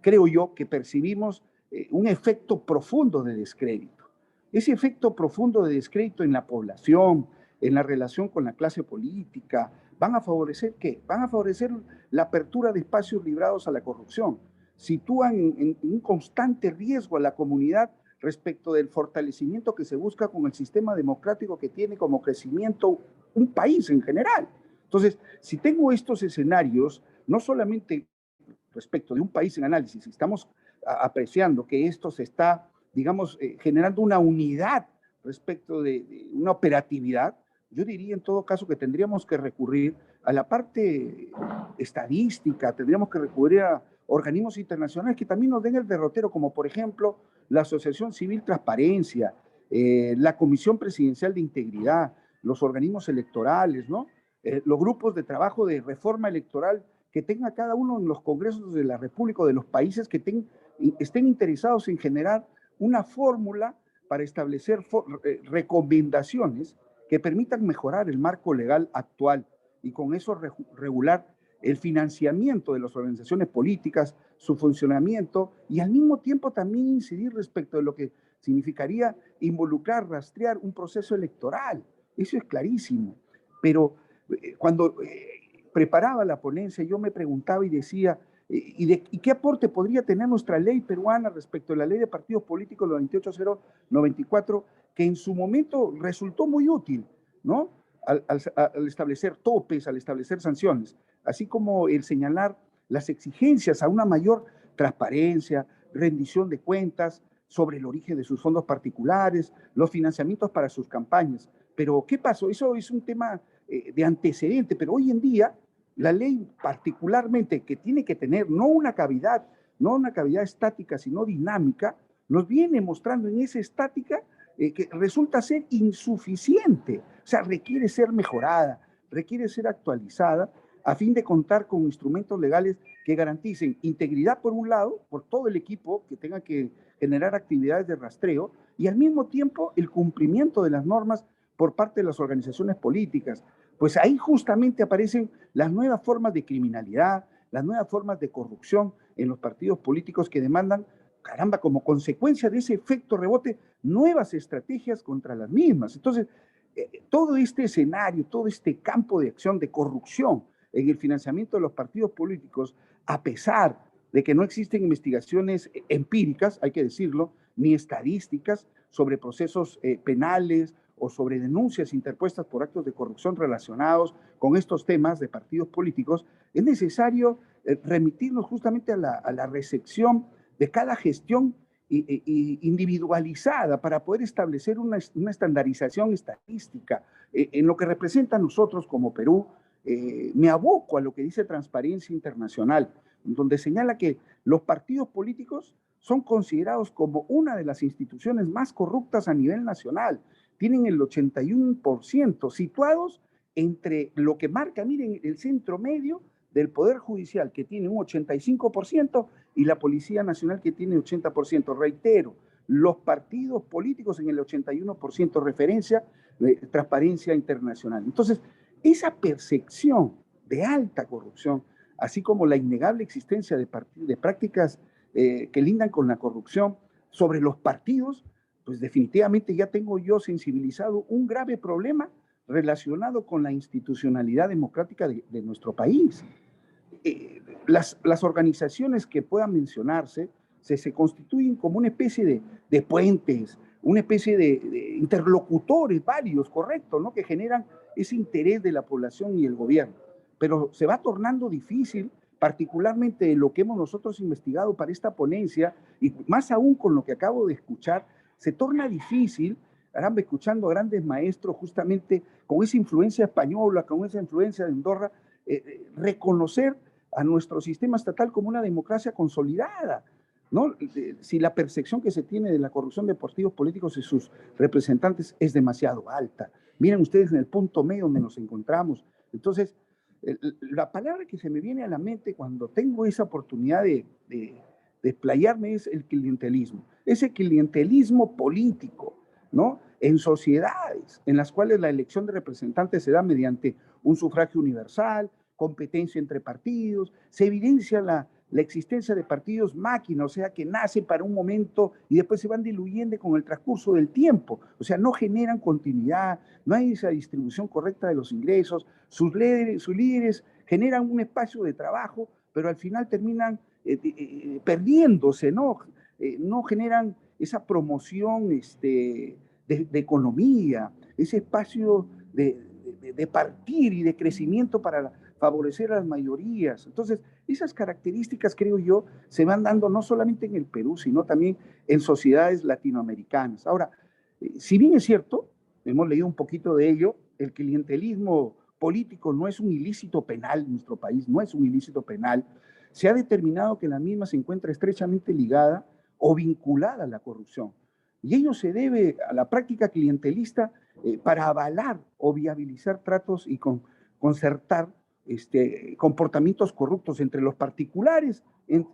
creo yo que percibimos un efecto profundo de descrédito. Ese efecto profundo de descrédito en la población, en la relación con la clase política, ¿van a favorecer qué? Van a favorecer la apertura de espacios librados a la corrupción. Sitúan en un constante riesgo a la comunidad respecto del fortalecimiento que se busca con el sistema democrático que tiene como crecimiento un país en general. Entonces, si tengo estos escenarios, no solamente respecto de un país en análisis, estamos apreciando que esto se está, digamos, generando una unidad respecto de una operatividad, yo diría en todo caso que tendríamos que recurrir a la parte estadística, tendríamos que recurrir a organismos internacionales que también nos den el derrotero, como por ejemplo la Asociación Civil Transparencia, la Comisión Presidencial de Integridad, los organismos electorales, ¿no? Los grupos de trabajo de reforma electoral que tenga cada uno en los congresos de la República o de los países que estén interesados en generar una fórmula para establecer recomendaciones que permitan mejorar el marco legal actual y con eso regular el financiamiento de las organizaciones políticas, su funcionamiento y al mismo tiempo también incidir respecto de lo que significaría involucrar, rastrear un proceso electoral. Eso es clarísimo. Pero cuando preparaba la ponencia, yo me preguntaba y decía, ¿y qué aporte podría tener nuestra ley peruana respecto a la ley de partidos políticos, la 28094, que en su momento resultó muy útil, ¿no? Al establecer topes, al establecer sanciones, así como el señalar las exigencias a una mayor transparencia, rendición de cuentas sobre el origen de sus fondos particulares, los financiamientos para sus campañas. Pero, ¿qué pasó? Eso es un tema de antecedente, pero hoy en día la ley particularmente que tiene que tener no una cavidad estática, sino dinámica, nos viene mostrando en esa estática que resulta ser insuficiente, o sea, requiere ser mejorada, requiere ser actualizada a fin de contar con instrumentos legales que garanticen integridad por un lado, por todo el equipo que tenga que generar actividades de rastreo y al mismo tiempo el cumplimiento de las normas por parte de las organizaciones políticas. Pues ahí justamente aparecen las nuevas formas de criminalidad, las nuevas formas de corrupción en los partidos políticos que demandan, caramba, como consecuencia de ese efecto rebote, nuevas estrategias contra las mismas. Entonces, todo este escenario, todo este campo de acción de corrupción en el financiamiento de los partidos políticos, a pesar de que no existen investigaciones empíricas, hay que decirlo, ni estadísticas sobre procesos penales o sobre denuncias interpuestas por actos de corrupción relacionados con estos temas de partidos políticos, es necesario remitirnos justamente a la recepción de cada gestión individualizada para poder establecer una estandarización estadística. En lo que representa a nosotros como Perú, me aboco a lo que dice Transparencia Internacional, donde señala que los partidos políticos son considerados como una de las instituciones más corruptas a nivel nacional. Tienen el 81%, situados entre lo que marca, miren, el centro medio del Poder Judicial, que tiene un 85%, y la Policía Nacional, que tiene 80%. Reitero, los partidos políticos en el 81%, referencia de Transparencia Internacional. Entonces, esa percepción de alta corrupción, así como la innegable existencia de prácticas que lindan con la corrupción sobre los partidos, pues definitivamente ya tengo yo sensibilizado un grave problema relacionado con la institucionalidad democrática de nuestro país. Las organizaciones que puedan mencionarse se constituyen como una especie de puentes, una especie de interlocutores varios, correcto, ¿no? Que generan ese interés de la población y el gobierno. Pero se va tornando difícil, particularmente lo que hemos nosotros investigado para esta ponencia, y más aún con lo que acabo de escuchar, se torna difícil, caramba, escuchando a grandes maestros justamente con esa influencia española, con esa influencia de Andorra, reconocer a nuestro sistema estatal como una democracia consolidada, ¿no? Si la percepción que se tiene de la corrupción de partidos políticos y sus representantes es demasiado alta. Miren ustedes en el punto medio donde nos encontramos. Entonces, la palabra que se me viene a la mente cuando tengo esa oportunidad de explayarme es el clientelismo. Ese clientelismo político, ¿no? En sociedades en las cuales la elección de representantes se da mediante un sufragio universal, competencia entre partidos, se evidencia la existencia de partidos máquina, o sea, que nacen para un momento y después se van diluyendo con el transcurso del tiempo, o sea, no generan continuidad, no hay esa distribución correcta de los ingresos, sus líderes generan un espacio de trabajo, pero al final terminan perdiéndose, ¿no? No generan esa promoción de economía, ese espacio de partir y de crecimiento para favorecer a las mayorías. Entonces, esas características, creo yo, se van dando no solamente en el Perú, sino también en sociedades latinoamericanas. Ahora, si bien es cierto, hemos leído un poquito de ello, el clientelismo político no es un ilícito penal en nuestro país, no es un ilícito penal. Se ha determinado que la misma se encuentra estrechamente ligada o vinculada a la corrupción. Y ello se debe a la práctica clientelista para avalar o viabilizar tratos y concertar comportamientos corruptos entre los particulares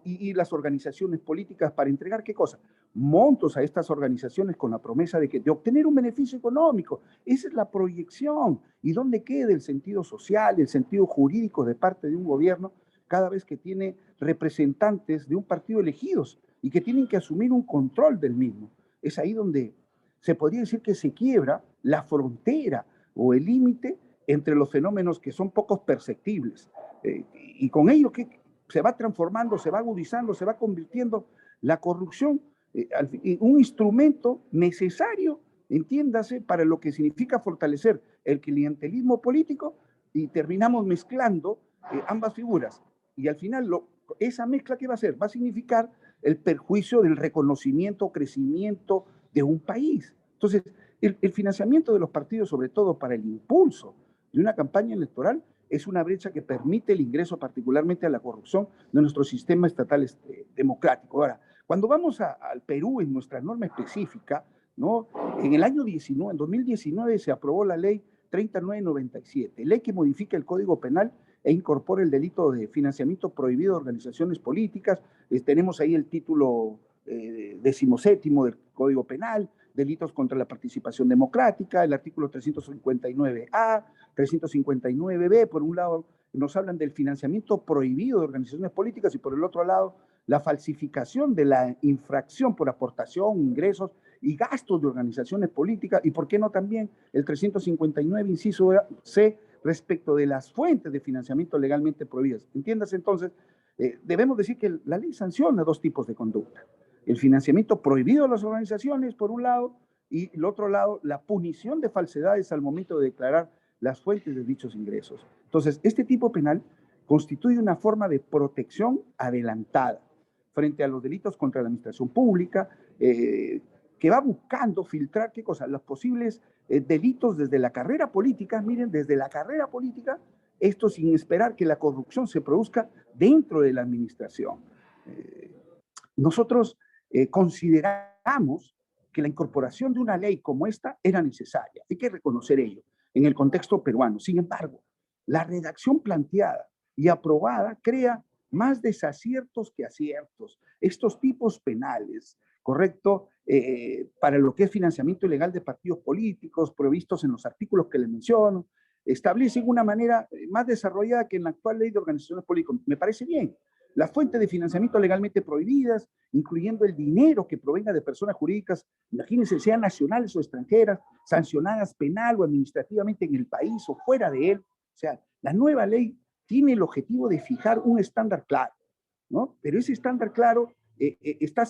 y las organizaciones políticas para entregar, ¿qué cosa? Montos a estas organizaciones con la promesa de obtener un beneficio económico. Esa es la proyección. ¿Y dónde queda el sentido social, el sentido jurídico de parte de un gobierno cada vez que tiene representantes de un partido elegidos y que tienen que asumir un control del mismo? Es ahí donde se podría decir que se quiebra la frontera o el límite entre los fenómenos que son pocos perceptibles. Y con ello que se va transformando, se va agudizando, se va convirtiendo la corrupción en un instrumento necesario, entiéndase, para lo que significa fortalecer el clientelismo político, y terminamos mezclando ambas figuras. Y al final, esa mezcla, ¿qué va a hacer? Va a significar el perjuicio del reconocimiento, crecimiento de un país. Entonces, el financiamiento de los partidos, sobre todo para el impulso de una campaña electoral, es una brecha que permite el ingreso particularmente a la corrupción de nuestro sistema estatal democrático. Ahora, cuando vamos al Perú en nuestra norma específica, ¿no? En el año 19, en 2019 se aprobó la ley 3997, ley que modifica el Código Penal e incorpora el delito de financiamiento prohibido de organizaciones políticas. Tenemos ahí el título 17 del Código Penal, delitos contra la participación democrática, el artículo 359A, 359B, por un lado nos hablan del financiamiento prohibido de organizaciones políticas y por el otro lado la falsificación de la infracción por aportación, ingresos y gastos de organizaciones políticas, y por qué no también el 359, inciso C, respecto de las fuentes de financiamiento legalmente prohibidas. Entiéndase entonces, debemos decir que la ley sanciona dos tipos de conducta: el financiamiento prohibido de las organizaciones, por un lado, y el otro lado, la punición de falsedades al momento de declarar las fuentes de dichos ingresos. Entonces, este tipo penal constituye una forma de protección adelantada frente a los delitos contra la administración pública, que va buscando filtrar, ¿qué cosa? Los posibles delitos desde la carrera política, miren, desde la carrera política, esto sin esperar que la corrupción se produzca dentro de la administración. Nosotros consideramos que la incorporación de una ley como esta era necesaria. Hay que reconocer ello en el contexto peruano. Sin embargo, la redacción planteada y aprobada crea más desaciertos que aciertos. Estos tipos penales, ¿correcto? Para lo que es financiamiento ilegal de partidos políticos, previstos en los artículos que les menciono, establecen una manera más desarrollada que en la actual ley de organizaciones políticas. Me parece bien. Las fuentes de financiamiento legalmente prohibidas, incluyendo el dinero que provenga de personas jurídicas, imagínense, sean nacionales o extranjeras, sancionadas penal o administrativamente en el país o fuera de él. O sea, la nueva ley tiene el objetivo de fijar un estándar claro, ¿no? Pero ese estándar claro está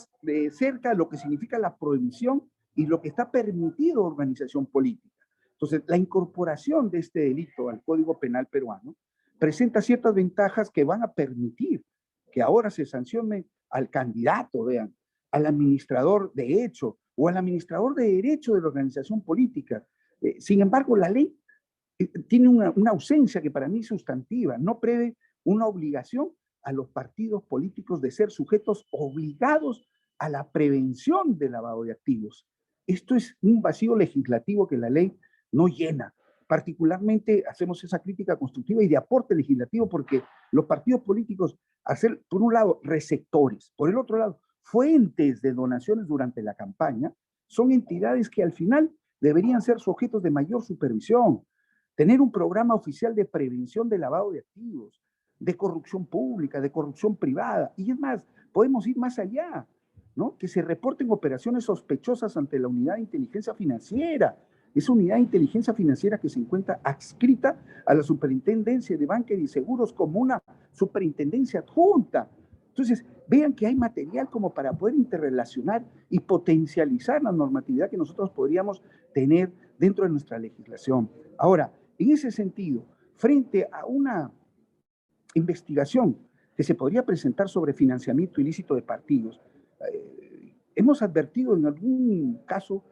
cerca de lo que significa la prohibición y lo que está permitido organización política. Entonces, la incorporación de este delito al Código Penal peruano presenta ciertas ventajas que van a permitir que ahora se sancione al candidato, vean, al administrador de hecho o al administrador de derecho de la organización política. Sin embargo, la ley tiene una ausencia que para mí es sustantiva, no prevé una obligación a los partidos políticos de ser sujetos obligados a la prevención del lavado de activos. Esto es un vacío legislativo que la ley no llena. Particularmente hacemos esa crítica constructiva y de aporte legislativo porque los partidos políticos, hacer, por un lado, receptores, por el otro lado, fuentes de donaciones durante la campaña, son entidades que al final deberían ser sujetos de mayor supervisión, tener un programa oficial de prevención de lavado de activos, de corrupción pública, de corrupción privada, y es más, podemos ir más allá, ¿no? Que se reporten operaciones sospechosas ante la unidad de inteligencia financiera, esa unidad de inteligencia financiera que se encuentra adscrita a la Superintendencia de Banca y Seguros como una superintendencia adjunta. Entonces, vean que hay material como para poder interrelacionar y potencializar la normatividad que nosotros podríamos tener dentro de nuestra legislación. Ahora, en ese sentido, frente a una investigación que se podría presentar sobre financiamiento ilícito de partidos, hemos advertido en algún caso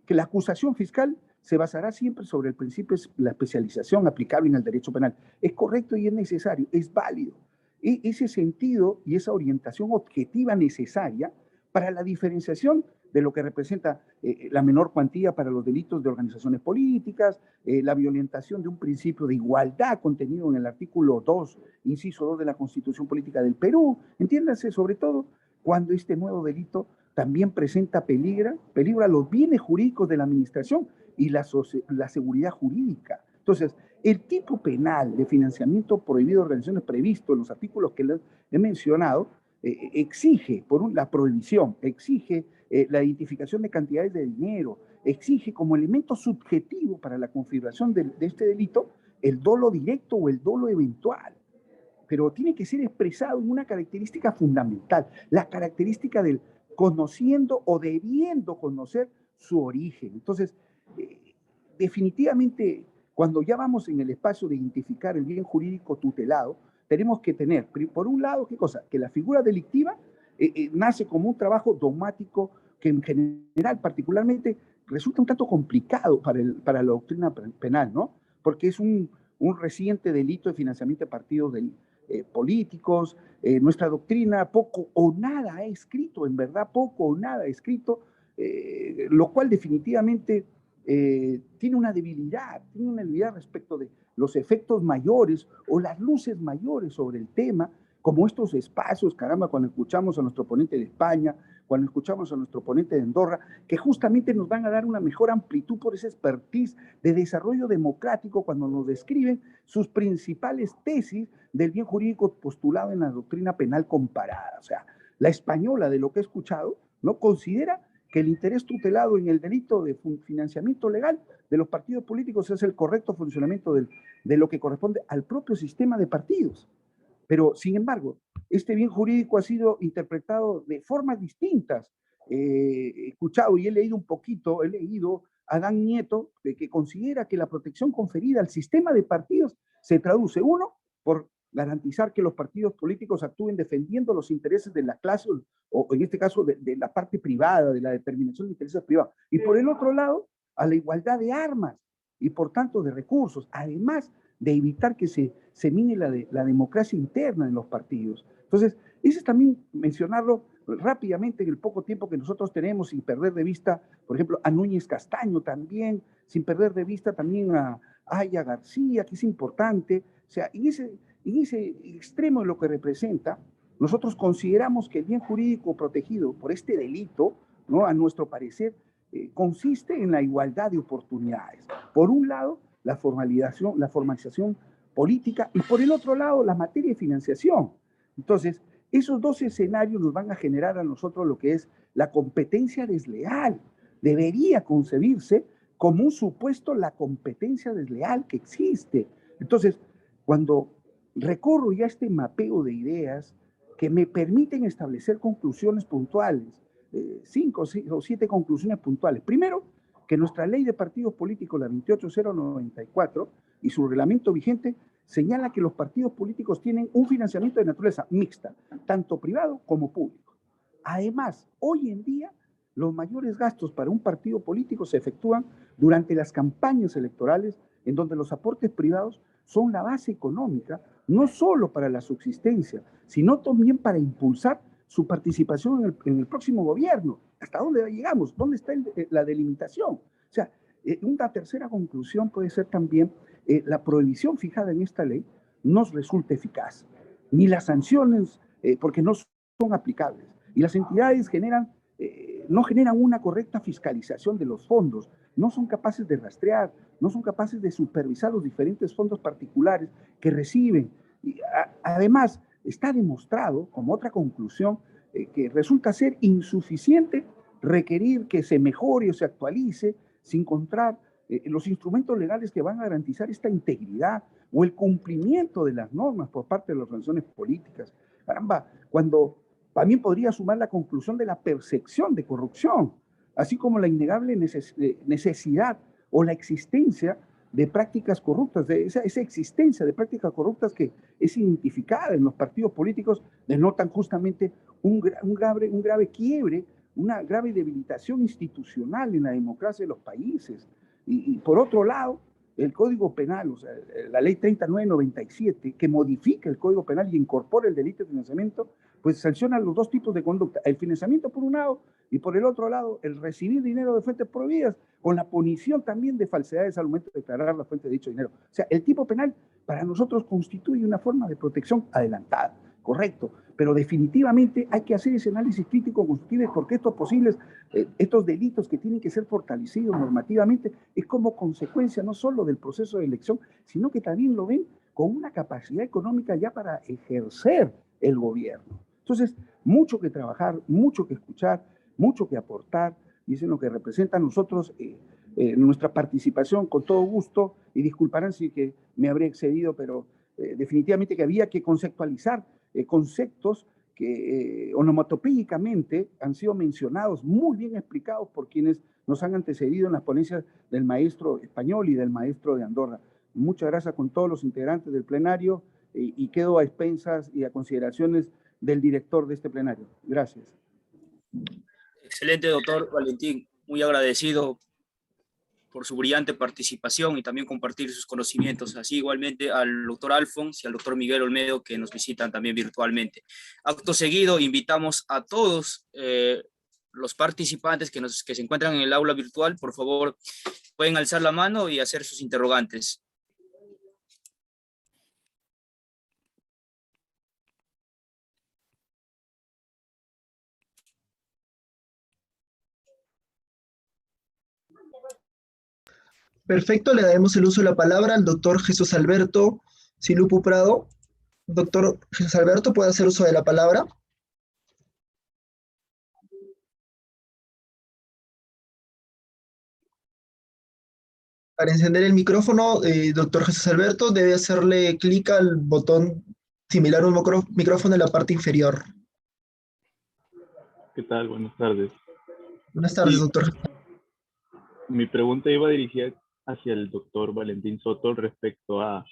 que la acusación fiscal se basará siempre sobre el principio de la especialización aplicable en el derecho penal. Es correcto y es necesario, es válido. Ese sentido y esa orientación objetiva necesaria para la diferenciación de lo que representa la menor cuantía para los delitos de organizaciones políticas, la violentación de un principio de igualdad contenido en el artículo 2, inciso 2 de la Constitución Política del Perú. Entiéndase, sobre todo, cuando este nuevo delito también presenta peligro a los bienes jurídicos de la administración y la seguridad jurídica. Entonces, el tipo penal de financiamiento prohibido de organizaciones previsto en los artículos que les he mencionado exige, la prohibición, exige la identificación de cantidades de dinero, exige como elemento subjetivo para la configuración de este delito el dolo directo o el dolo eventual. Pero tiene que ser expresado en una característica fundamental, la característica del conociendo o debiendo conocer su origen. Entonces, definitivamente, cuando ya vamos en el espacio de identificar el bien jurídico tutelado, tenemos que tener, por un lado, ¿qué cosa? Que la figura delictiva nace como un trabajo dogmático que en general, particularmente, resulta un tanto complicado para la doctrina penal, ¿no? Porque es un reciente delito de financiamiento de partidos políticos. Nuestra doctrina poco o nada ha escrito, en verdad poco o nada ha escrito, lo cual definitivamente tiene una debilidad respecto de los efectos mayores o las luces mayores sobre el tema, como estos espacios, caramba, cuando escuchamos a nuestro ponente de España, cuando escuchamos a nuestro ponente de Andorra, que justamente nos van a dar una mejor amplitud por esa expertise de desarrollo democrático cuando nos describen sus principales tesis del bien jurídico postulado en la doctrina penal comparada. O sea, la española, de lo que he escuchado, ¿no?, considera que el interés tutelado en el delito de financiamiento legal de los partidos políticos es el correcto funcionamiento de lo que corresponde al propio sistema de partidos. Pero, sin embargo, este bien jurídico ha sido interpretado de formas distintas. He escuchado y he leído un poquito, he leído a Dan Nieto, que considera que la protección conferida al sistema de partidos se traduce, uno, por garantizar que los partidos políticos actúen defendiendo los intereses de la clase, o en este caso de la parte privada, de la determinación de intereses privados, y por el otro lado, a la igualdad de armas y por tanto de recursos, además de evitar que se mine la democracia interna en los partidos. Entonces, eso es también mencionarlo rápidamente en el poco tiempo que nosotros tenemos, sin perder de vista, por ejemplo, a Núñez Castaño también, sin perder de vista también a Aya García, que es importante. O sea, en ese extremo de lo que representa, nosotros consideramos que el bien jurídico protegido por este delito, ¿no?, a nuestro parecer, consiste en la igualdad de oportunidades. Por un lado, la formalización política y por el otro lado, la materia de financiación. Entonces, esos dos escenarios nos van a generar a nosotros lo que es la competencia desleal. Debería concebirse como un supuesto la competencia desleal que existe. Entonces, cuando recorro ya este mapeo de ideas que me permiten establecer conclusiones puntuales, 5 o 7 conclusiones puntuales. Primero, que nuestra ley de partidos políticos, la 28094, y su reglamento vigente, señala que los partidos políticos tienen un financiamiento de naturaleza mixta, tanto privado como público. Además, hoy en día, los mayores gastos para un partido político se efectúan durante las campañas electorales, en donde los aportes privados son la base económica no solo para la subsistencia, sino también para impulsar su participación en el próximo gobierno. ¿Hasta dónde llegamos? ¿Dónde está la delimitación? O sea, una tercera conclusión puede ser también la prohibición fijada en esta ley no resulta eficaz, ni las sanciones, porque no son aplicables, y las entidades no generan una correcta fiscalización de los fondos, no son capaces de rastrear, no son capaces de supervisar los diferentes fondos particulares que reciben. Y además, está demostrado, como otra conclusión, que resulta ser insuficiente requerir que se mejore o se actualice sin encontrar los instrumentos legales que van a garantizar esta integridad o el cumplimiento de las normas por parte de las organizaciones políticas. Caramba, cuando también podría sumar la conclusión de la percepción de corrupción, así como la innegable necesidad o la existencia de prácticas corruptas, de esa existencia de prácticas corruptas que es identificada en los partidos políticos, denotan justamente un grave quiebre, una grave debilitación institucional en la democracia de los países. Y por otro lado, el Código Penal, o sea, la Ley 3997, que modifica el Código Penal y incorpora el delito de financiamiento, pues sanciona los dos tipos de conducta, el financiamiento por un lado y por el otro lado el recibir dinero de fuentes prohibidas, con la punición también de falsedades al momento de declarar la fuente de dicho dinero. O sea, el tipo penal para nosotros constituye una forma de protección adelantada, correcto, pero definitivamente hay que hacer ese análisis crítico constructivo porque estos delitos que tienen que ser fortalecidos normativamente es como consecuencia no solo del proceso de elección, sino que también lo ven con una capacidad económica ya para ejercer el gobierno. Entonces, mucho que trabajar, mucho que escuchar, mucho que aportar, y eso es lo que representa a nosotros nuestra participación con todo gusto, y disculparán si que me habré excedido, pero definitivamente que había que conceptualizar conceptos que onomatopéyicamente han sido mencionados, muy bien explicados por quienes nos han antecedido en las ponencias del maestro español y del maestro de Andorra. Muchas gracias con todos los integrantes del plenario y quedo a expensas y a consideraciones del director de este plenario. Gracias. Excelente, doctor Valentín. Muy agradecido por su brillante participación y también compartir sus conocimientos, así igualmente al doctor Alfons y al doctor Miguel Olmedo, que nos visitan también virtualmente. Acto seguido, invitamos a todos los participantes que se encuentran en el aula virtual, por favor, pueden alzar la mano y hacer sus interrogantes. Perfecto, le daremos el uso de la palabra al doctor Jesús Alberto Silupu Prado. Doctor Jesús Alberto, ¿puede hacer uso de la palabra? Para encender el micrófono, doctor Jesús Alberto, debe hacerle clic al botón similar a un micrófono en la parte inferior. ¿Qué tal? Buenas tardes. Buenas tardes, Sí, doctor. mi pregunta iba dirigida hacia el doctor Valentín Soto respecto a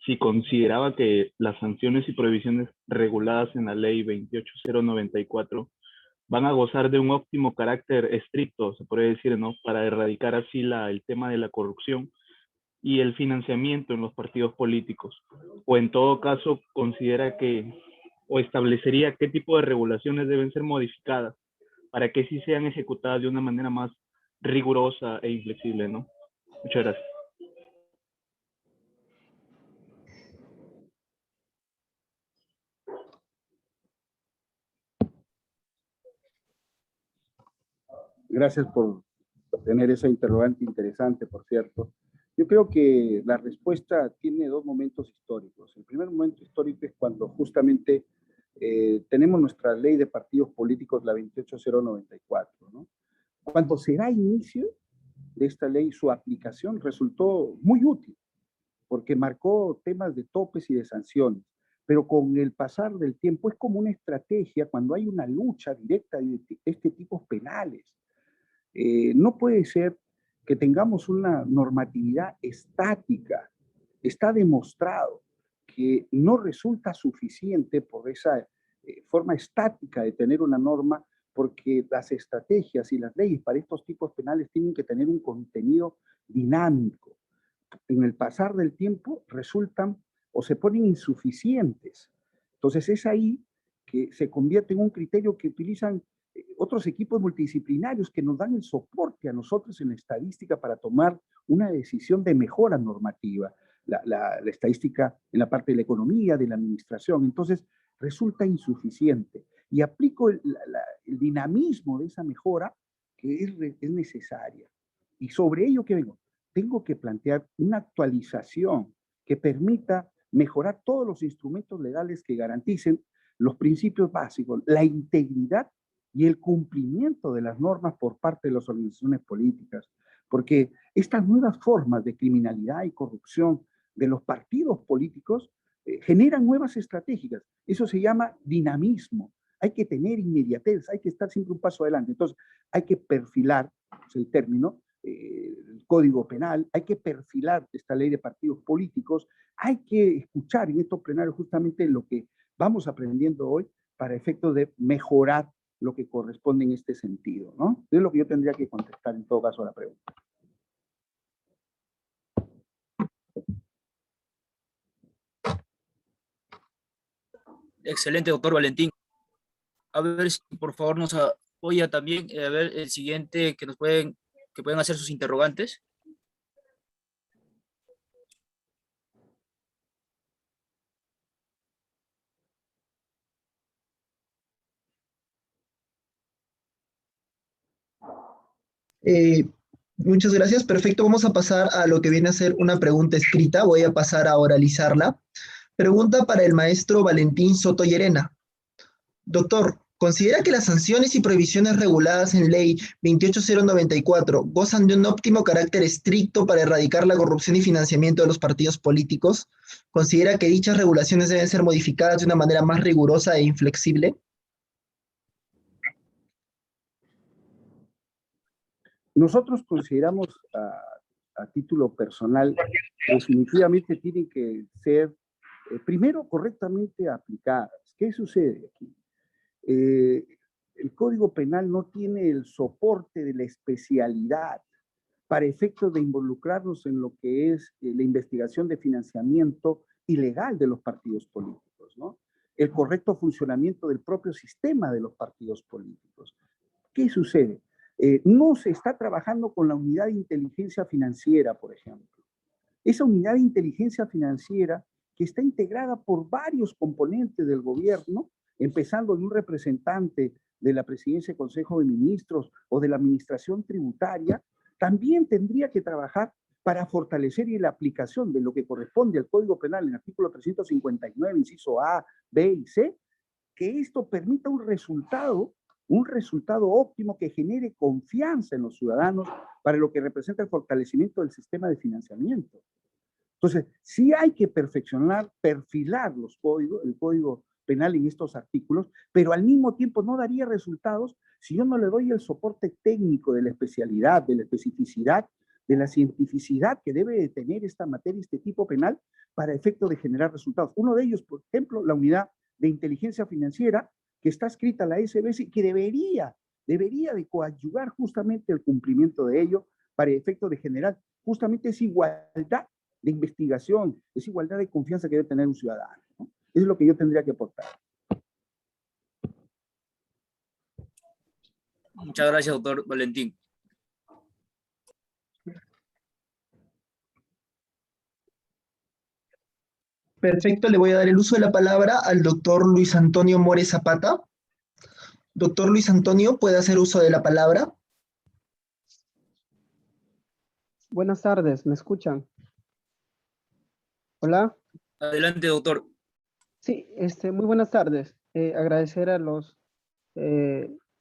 si consideraba que las sanciones y prohibiciones reguladas en la ley 28094 van a gozar de un óptimo carácter estricto, se puede decir, ¿no? Para erradicar así el tema de la corrupción y el financiamiento en los partidos políticos. O en todo caso, considera que, o establecería qué tipo de regulaciones deben ser modificadas para que sí sean ejecutadas de una manera más rigurosa e inflexible, ¿no? Muchas gracias. Gracias por tener esa interrogante interesante, por cierto. Yo creo que la respuesta tiene dos momentos históricos. El primer momento histórico es cuando justamente tenemos nuestra ley de partidos políticos, la 28094, ¿no? Cuando se da inicio de esta ley, su aplicación resultó muy útil, porque marcó temas de topes y de sanciones. Pero con el pasar del tiempo es como una estrategia cuando hay una lucha directa de este tipo penales. No puede ser que tengamos una normatividad estática. Está demostrado que no resulta suficiente por esa forma estática de tener una norma, porque las estrategias y las leyes para estos tipos penales tienen que tener un contenido dinámico. En el pasar del tiempo resultan o se ponen insuficientes. Entonces es ahí que se convierte en un criterio que utilizan otros equipos multidisciplinarios que nos dan el soporte a nosotros en la estadística para tomar una decisión de mejora normativa. La estadística en la parte de la economía, de la administración. Entonces resulta insuficiente. Y aplico el dinamismo de esa mejora que es necesaria. Y sobre ello, ¿qué vengo? Tengo que plantear una actualización que permita mejorar todos los instrumentos legales que garanticen los principios básicos, la integridad y el cumplimiento de las normas por parte de las organizaciones políticas. Porque estas nuevas formas de criminalidad y corrupción de los partidos políticos generan nuevas estrategias. Eso se llama dinamismo. Hay que tener inmediatez, hay que estar siempre un paso adelante. Entonces, hay que perfilar, es el término, el Código Penal, hay que perfilar esta ley de partidos políticos, hay que escuchar en estos plenarios justamente lo que vamos aprendiendo hoy para efectos de mejorar lo que corresponde en este sentido, ¿no? Es lo que yo tendría que contestar en todo caso a la pregunta. Excelente, doctor Valentín. A ver si por favor nos apoya también, a ver el siguiente que pueden hacer sus interrogantes. Muchas gracias, perfecto. Vamos a pasar a lo que viene a ser una pregunta escrita. Voy a pasar a oralizarla. Pregunta para el maestro Valentín Soto Llerena. Doctor, ¿considera que las sanciones y prohibiciones reguladas en Ley 28094 gozan de un óptimo carácter estricto para erradicar la corrupción y financiamiento de los partidos políticos? ¿Considera que dichas regulaciones deben ser modificadas de una manera más rigurosa e inflexible? Nosotros consideramos a título personal, definitivamente tienen que ser, primero, correctamente aplicadas. ¿Qué sucede aquí? El Código Penal no tiene el soporte de la especialidad para efectos de involucrarnos en lo que es la investigación de financiamiento ilegal de los partidos políticos, ¿no? El correcto funcionamiento del propio sistema de los partidos políticos. ¿Qué sucede? No se está trabajando con la unidad de inteligencia financiera, por ejemplo. Esa unidad de inteligencia financiera que está integrada por varios componentes del gobierno, empezando de un representante de la Presidencia del Consejo de Ministros o de la Administración Tributaria, también tendría que trabajar para fortalecer y la aplicación de lo que corresponde al Código Penal en el artículo 359, inciso A, B y C, que esto permita un resultado óptimo que genere confianza en los ciudadanos para lo que representa el fortalecimiento del sistema de financiamiento. Entonces, sí hay que perfilar el Código Penal en estos artículos, pero al mismo tiempo no daría resultados si yo no le doy el soporte técnico de la especialidad, de la especificidad, de la cientificidad que debe de tener esta materia, este tipo penal, para efecto de generar resultados. Uno de ellos, por ejemplo, la unidad de inteligencia financiera, que está escrita en la SBS y que debería de coadyuvar justamente el cumplimiento de ello para efecto de generar justamente esa igualdad de investigación, esa igualdad de confianza que debe tener un ciudadano, ¿no? Eso es lo que yo tendría que aportar. Muchas gracias, doctor Valentín. Perfecto, le voy a dar el uso de la palabra al doctor Luis Antonio More Zapata. Doctor Luis Antonio, ¿puede hacer uso de la palabra? Buenas tardes, ¿me escuchan? Hola. Adelante, doctor. Sí, muy buenas tardes. Agradecer a los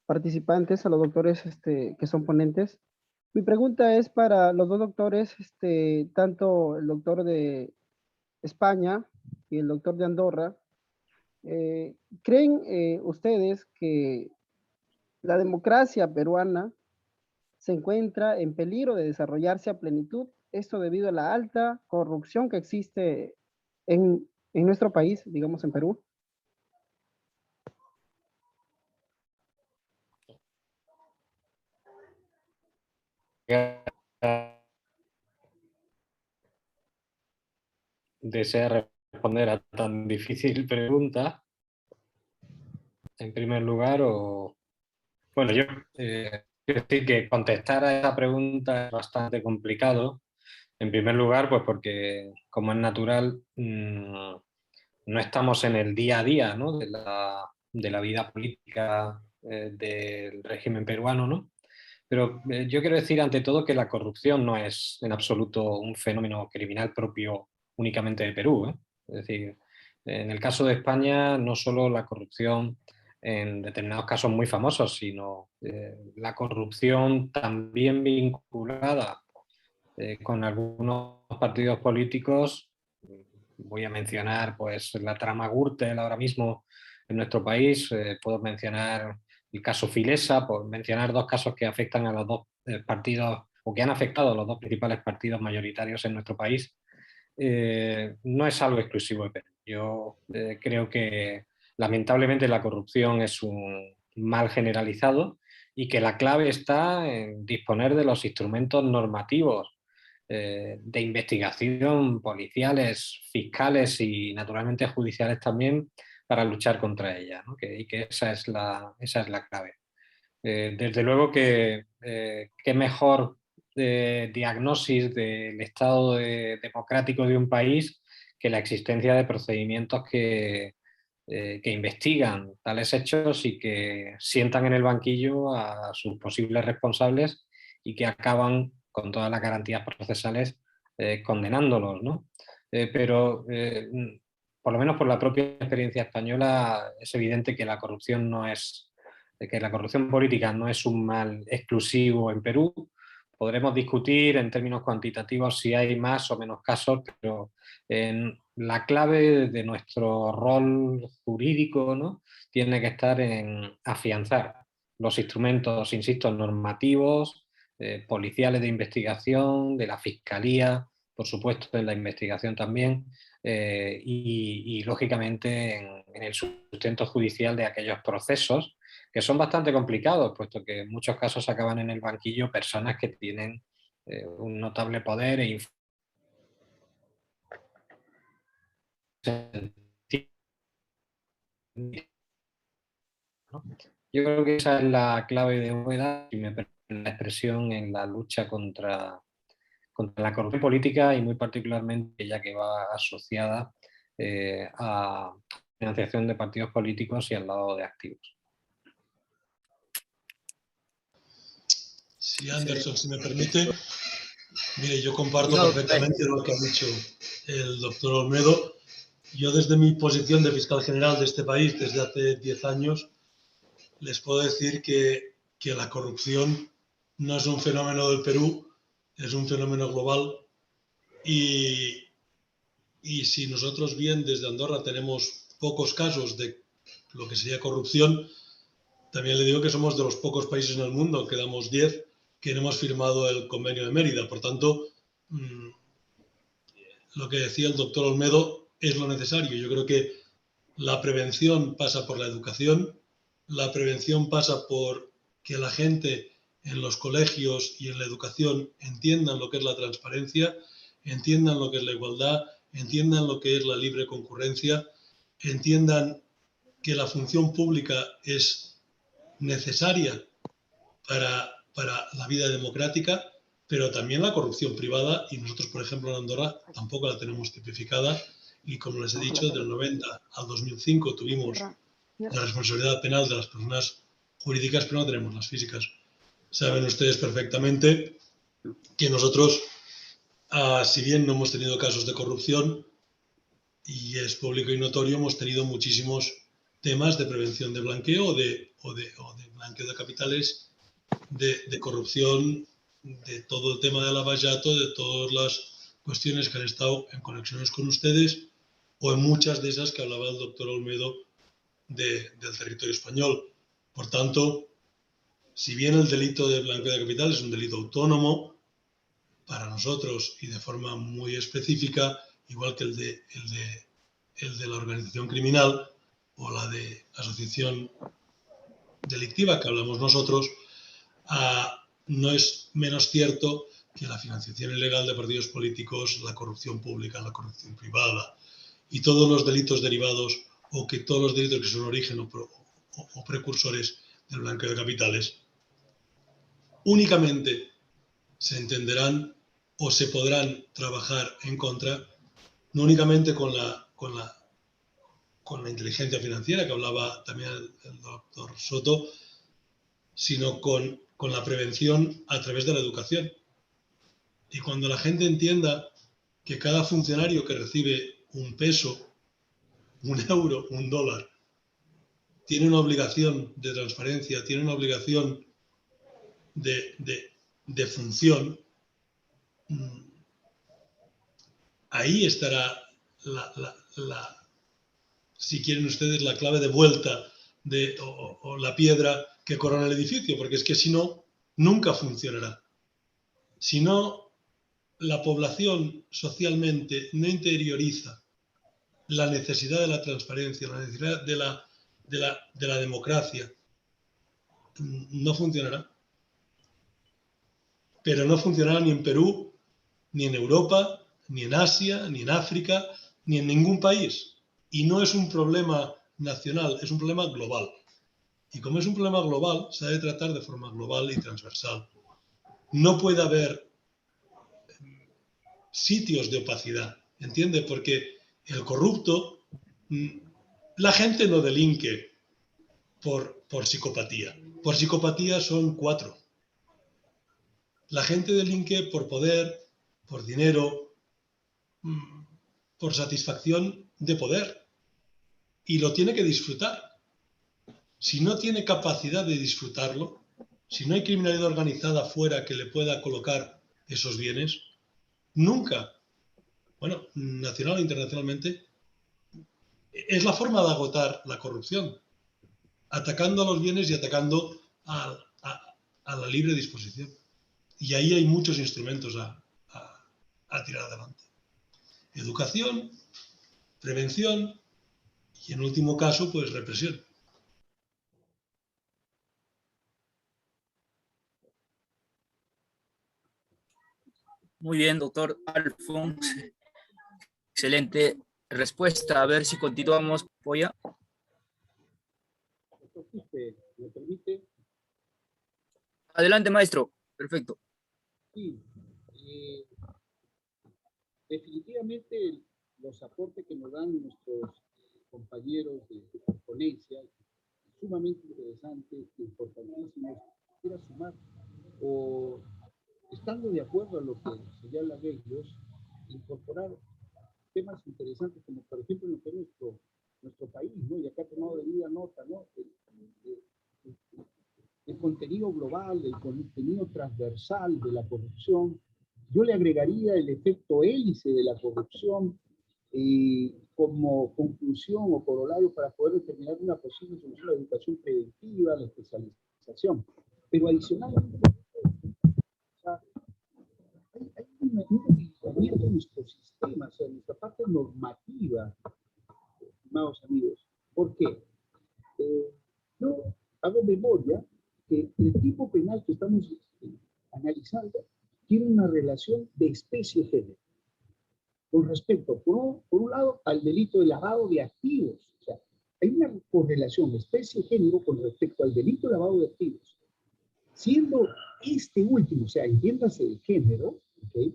participantes, a los doctores que son ponentes. Mi pregunta es para los dos doctores, tanto el doctor de España y el doctor de Andorra. ¿Creen ustedes que la democracia peruana se encuentra en peligro de desarrollarse a plenitud? Esto debido a la alta corrupción que existe en nuestro país, digamos en Perú. ¿Desea responder a tan difícil pregunta, en primer lugar, bueno, yo quiero decir que contestar a esa pregunta es bastante complicado. En primer lugar, pues porque, como es natural, no estamos en el día a día, ¿no?, de la vida política del régimen peruano, ¿no? Pero yo quiero decir ante todo que la corrupción no es en absoluto un fenómeno criminal propio únicamente de Perú, ¿eh? Es decir, en el caso de España no solo la corrupción en determinados casos muy famosos, sino la corrupción también vinculada con algunos partidos políticos. Voy a mencionar pues la trama Gürtel ahora mismo en nuestro país, puedo mencionar el caso Filesa, por mencionar dos casos que afectan a los dos partidos, o que han afectado a los dos principales partidos mayoritarios en nuestro país. No es algo exclusivo de Perú. Yo creo que lamentablemente la corrupción es un mal generalizado y que la clave está en disponer de los instrumentos normativos de investigación, policiales, fiscales y naturalmente judiciales también, para luchar contra ella, ¿no? Y que esa es la clave. Desde luego que qué mejor diagnosis del estado democrático de un país que la existencia de procedimientos que investigan tales hechos y que sientan en el banquillo a sus posibles responsables y que acaban con todas las garantías procesales condenándolos, ¿no? Pero por lo menos por la propia experiencia española es evidente que la corrupción política no es un mal exclusivo en Perú. Podremos discutir en términos cuantitativos si hay más o menos casos, pero la clave de nuestro rol jurídico, ¿no?, tiene que estar en afianzar los instrumentos, insisto, normativos, policiales de investigación, de la Fiscalía, por supuesto, en la investigación también, y lógicamente en el sustento judicial de aquellos procesos que son bastante complicados, puesto que en muchos casos acaban en el banquillo personas que tienen un notable poder e influencia. Yo creo que esa es la clave de Úbeda, si me permiten la expresión, en la lucha contra la corrupción política y muy particularmente ya que va asociada a financiación de partidos políticos y al lavado de activos. Sí, Anderson, si me permite. Mire, yo comparto perfectamente lo que ha dicho el doctor Olmedo. Yo, desde mi posición de fiscal general de este país desde hace 10 años, les puedo decir que la corrupción no es un fenómeno del Perú, es un fenómeno global. Y si nosotros bien desde Andorra tenemos pocos casos de lo que sería corrupción, también le digo que somos de los pocos países en el mundo, quedamos 10, que no hemos firmado el Convenio de Mérida. Por tanto, lo que decía el doctor Olmedo es lo necesario. Yo creo que la prevención pasa por la educación, la prevención pasa por que la gente en los colegios y en la educación entiendan lo que es la transparencia, entiendan lo que es la igualdad, entiendan lo que es la libre concurrencia, entiendan que la función pública es necesaria para la vida democrática, pero también la corrupción privada, y nosotros, por ejemplo, en Andorra tampoco la tenemos tipificada, y como les he dicho, del 90 al 2005 tuvimos la responsabilidad penal de las personas jurídicas, pero no tenemos las físicas. Saben ustedes perfectamente que nosotros, si bien no hemos tenido casos de corrupción, y es público y notorio, hemos tenido muchísimos temas de prevención de blanqueo o de blanqueo de capitales, de corrupción, de todo el tema del lavallato, de todas las cuestiones que han estado en conexiones con ustedes, o en muchas de esas que hablaba el doctor Olmedo del territorio español. Por tanto, si bien el delito de blanqueo de capitales es un delito autónomo para nosotros y de forma muy específica, igual que el de la organización criminal o la de asociación delictiva que hablamos nosotros, no es menos cierto que la financiación ilegal de partidos políticos, la corrupción pública, la corrupción privada y todos los delitos derivados o que todos los delitos que son origen o precursores del blanqueo de capitales únicamente se entenderán o se podrán trabajar en contra, no únicamente con la inteligencia financiera, que hablaba también el doctor Soto, sino con la prevención a través de la educación. Y cuando la gente entienda que cada funcionario que recibe un peso, un euro, un dólar, tiene una obligación de transparencia, tiene una obligación de función, ahí estará si quieren ustedes, la clave de vuelta o la piedra que corona el edificio, porque es que si no, nunca funcionará. Si no, la población socialmente no interioriza la necesidad de la transparencia, la necesidad de la democracia, no funcionará. Pero no funcionará ni en Perú, ni en Europa, ni en Asia, ni en África, ni en ningún país. Y no es un problema nacional, es un problema global. Y como es un problema global, se debe tratar de forma global y transversal. No puede haber sitios de opacidad, ¿entiende? Porque el corrupto, la gente no delinque por psicopatía. Por psicopatía son 4. La gente delinque por poder, por dinero, por satisfacción de poder. Y lo tiene que disfrutar. Si no tiene capacidad de disfrutarlo, si no hay criminalidad organizada fuera que le pueda colocar esos bienes, nunca, bueno, nacional o internacionalmente, es la forma de agotar la corrupción, atacando a los bienes y atacando a la libre disposición. Y ahí hay muchos instrumentos a tirar adelante. Educación, prevención y, en último caso, pues represión. Muy bien, doctor Alfonso. Excelente respuesta. A ver si continuamos, Poya. ¿Me permite? Adelante, maestro. Perfecto. Sí. Definitivamente los aportes que nos dan nuestros compañeros de ponencia, sumamente interesantes, importantísimos. Quiero sumar, o estando de acuerdo a lo que señalan ellos, incorporar temas interesantes como por ejemplo lo que es nuestro país, ¿no? Y acá he tomado de vida nota, ¿no? El contenido global, el contenido transversal de la corrupción. Yo le agregaría el efecto hélice de la corrupción como conclusión o corolario para poder determinar una posible solución a la educación preventiva, la especialización. Pero adicionalmente, o sea, hay un debilitamiento de nuestro sistema, o sea, nuestra parte normativa, estimados amigos. ¿Por qué? Yo hago memoria que el tipo penal que estamos analizando tiene una relación de especie-género con respecto, por un lado, al delito de lavado de activos. O sea, hay una correlación de especie-género con respecto al delito de lavado de activos. Siendo este último, o sea, entiéndase el género, ¿okay?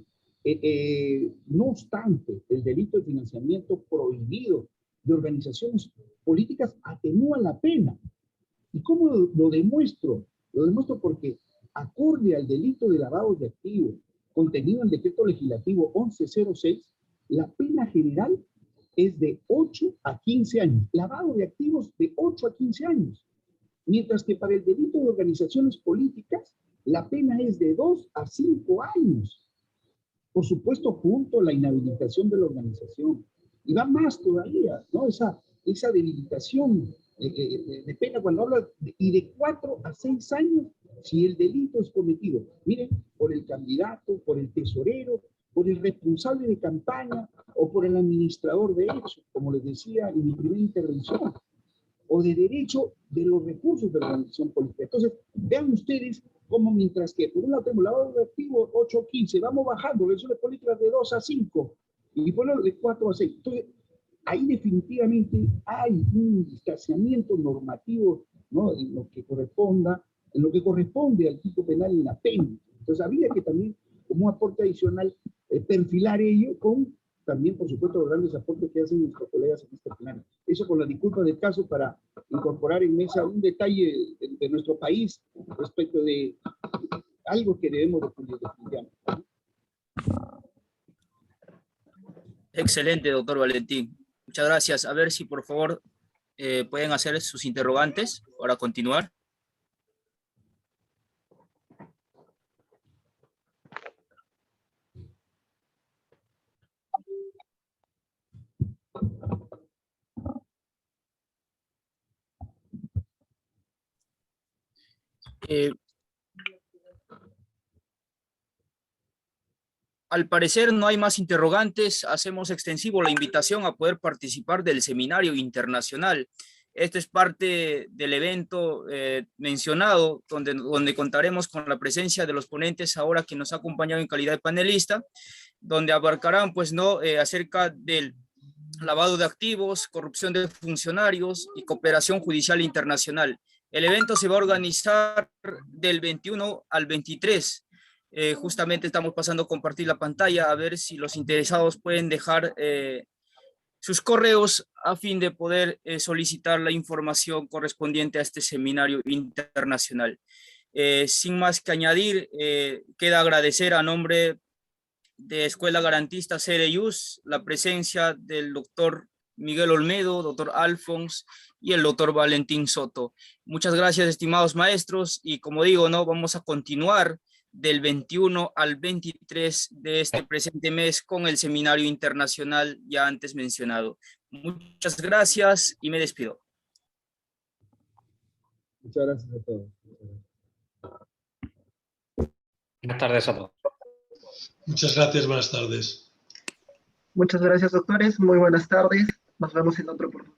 No obstante, el delito de financiamiento prohibido de organizaciones políticas atenúa la pena. ¿Y cómo lo demuestro? Lo demuestro porque, acorde al delito de lavado de activos contenido en el decreto legislativo 1106, la pena general es de 8 a 15 años. Lavado de activos de 8 a 15 años. Mientras que para el delito de organizaciones políticas, la pena es de 2 a 5 años. Por supuesto, junto a la inhabilitación de la organización. Y va más todavía, ¿no? Esa debilitación de pena cuando habla y de 4 a 6 años si el delito es cometido. Miren, por el candidato, por el tesorero, por el responsable de campaña o por el administrador de hechos, como les decía en mi primera intervención, o de derecho de los recursos de la organización política. Entonces, vean ustedes cómo mientras que por un lado tenemos lavado de activos 8 a 15, vamos bajando, relaciones políticas de 2 a 5 y por de 4 a 6. Entonces, ahí definitivamente hay un distanciamiento normativo, ¿no? En lo que corresponde al tipo penal en la pena. Entonces había que también, como un aporte adicional, perfilar ello con también, por supuesto, los grandes aportes que hacen nuestros colegas en este plano. Eso con la disculpa del caso para incorporar en mesa un detalle de nuestro país respecto de algo que debemos de pulir. Excelente, doctor Valentín. Muchas gracias. A ver si por favor pueden hacer sus interrogantes para continuar. Al parecer no hay más interrogantes. Hacemos extensivo la invitación a poder participar del seminario internacional. Esto es parte del evento mencionado, donde contaremos con la presencia de los ponentes ahora que nos ha acompañado en calidad de panelista, donde abarcarán pues acerca del lavado de activos, corrupción de funcionarios y cooperación judicial internacional. El evento se va a organizar del 21 al 23. Justamente estamos pasando a compartir la pantalla a ver si los interesados pueden dejar sus correos a fin de poder solicitar la información correspondiente a este seminario internacional. Sin más que añadir, queda agradecer a nombre de Escuela Garantista CDIUS la presencia del doctor Miguel Olmedo, doctor Alfons y el doctor Valentín Soto. Muchas gracias, estimados maestros, y como digo, vamos a continuar del 21 al 23 de este presente mes con el seminario internacional ya antes mencionado. Muchas gracias y me despido. Muchas gracias a todos. Buenas tardes a todos. Muchas gracias, buenas tardes. Muchas gracias, doctores. Muy buenas tardes. Nos vemos en otro oportunidad.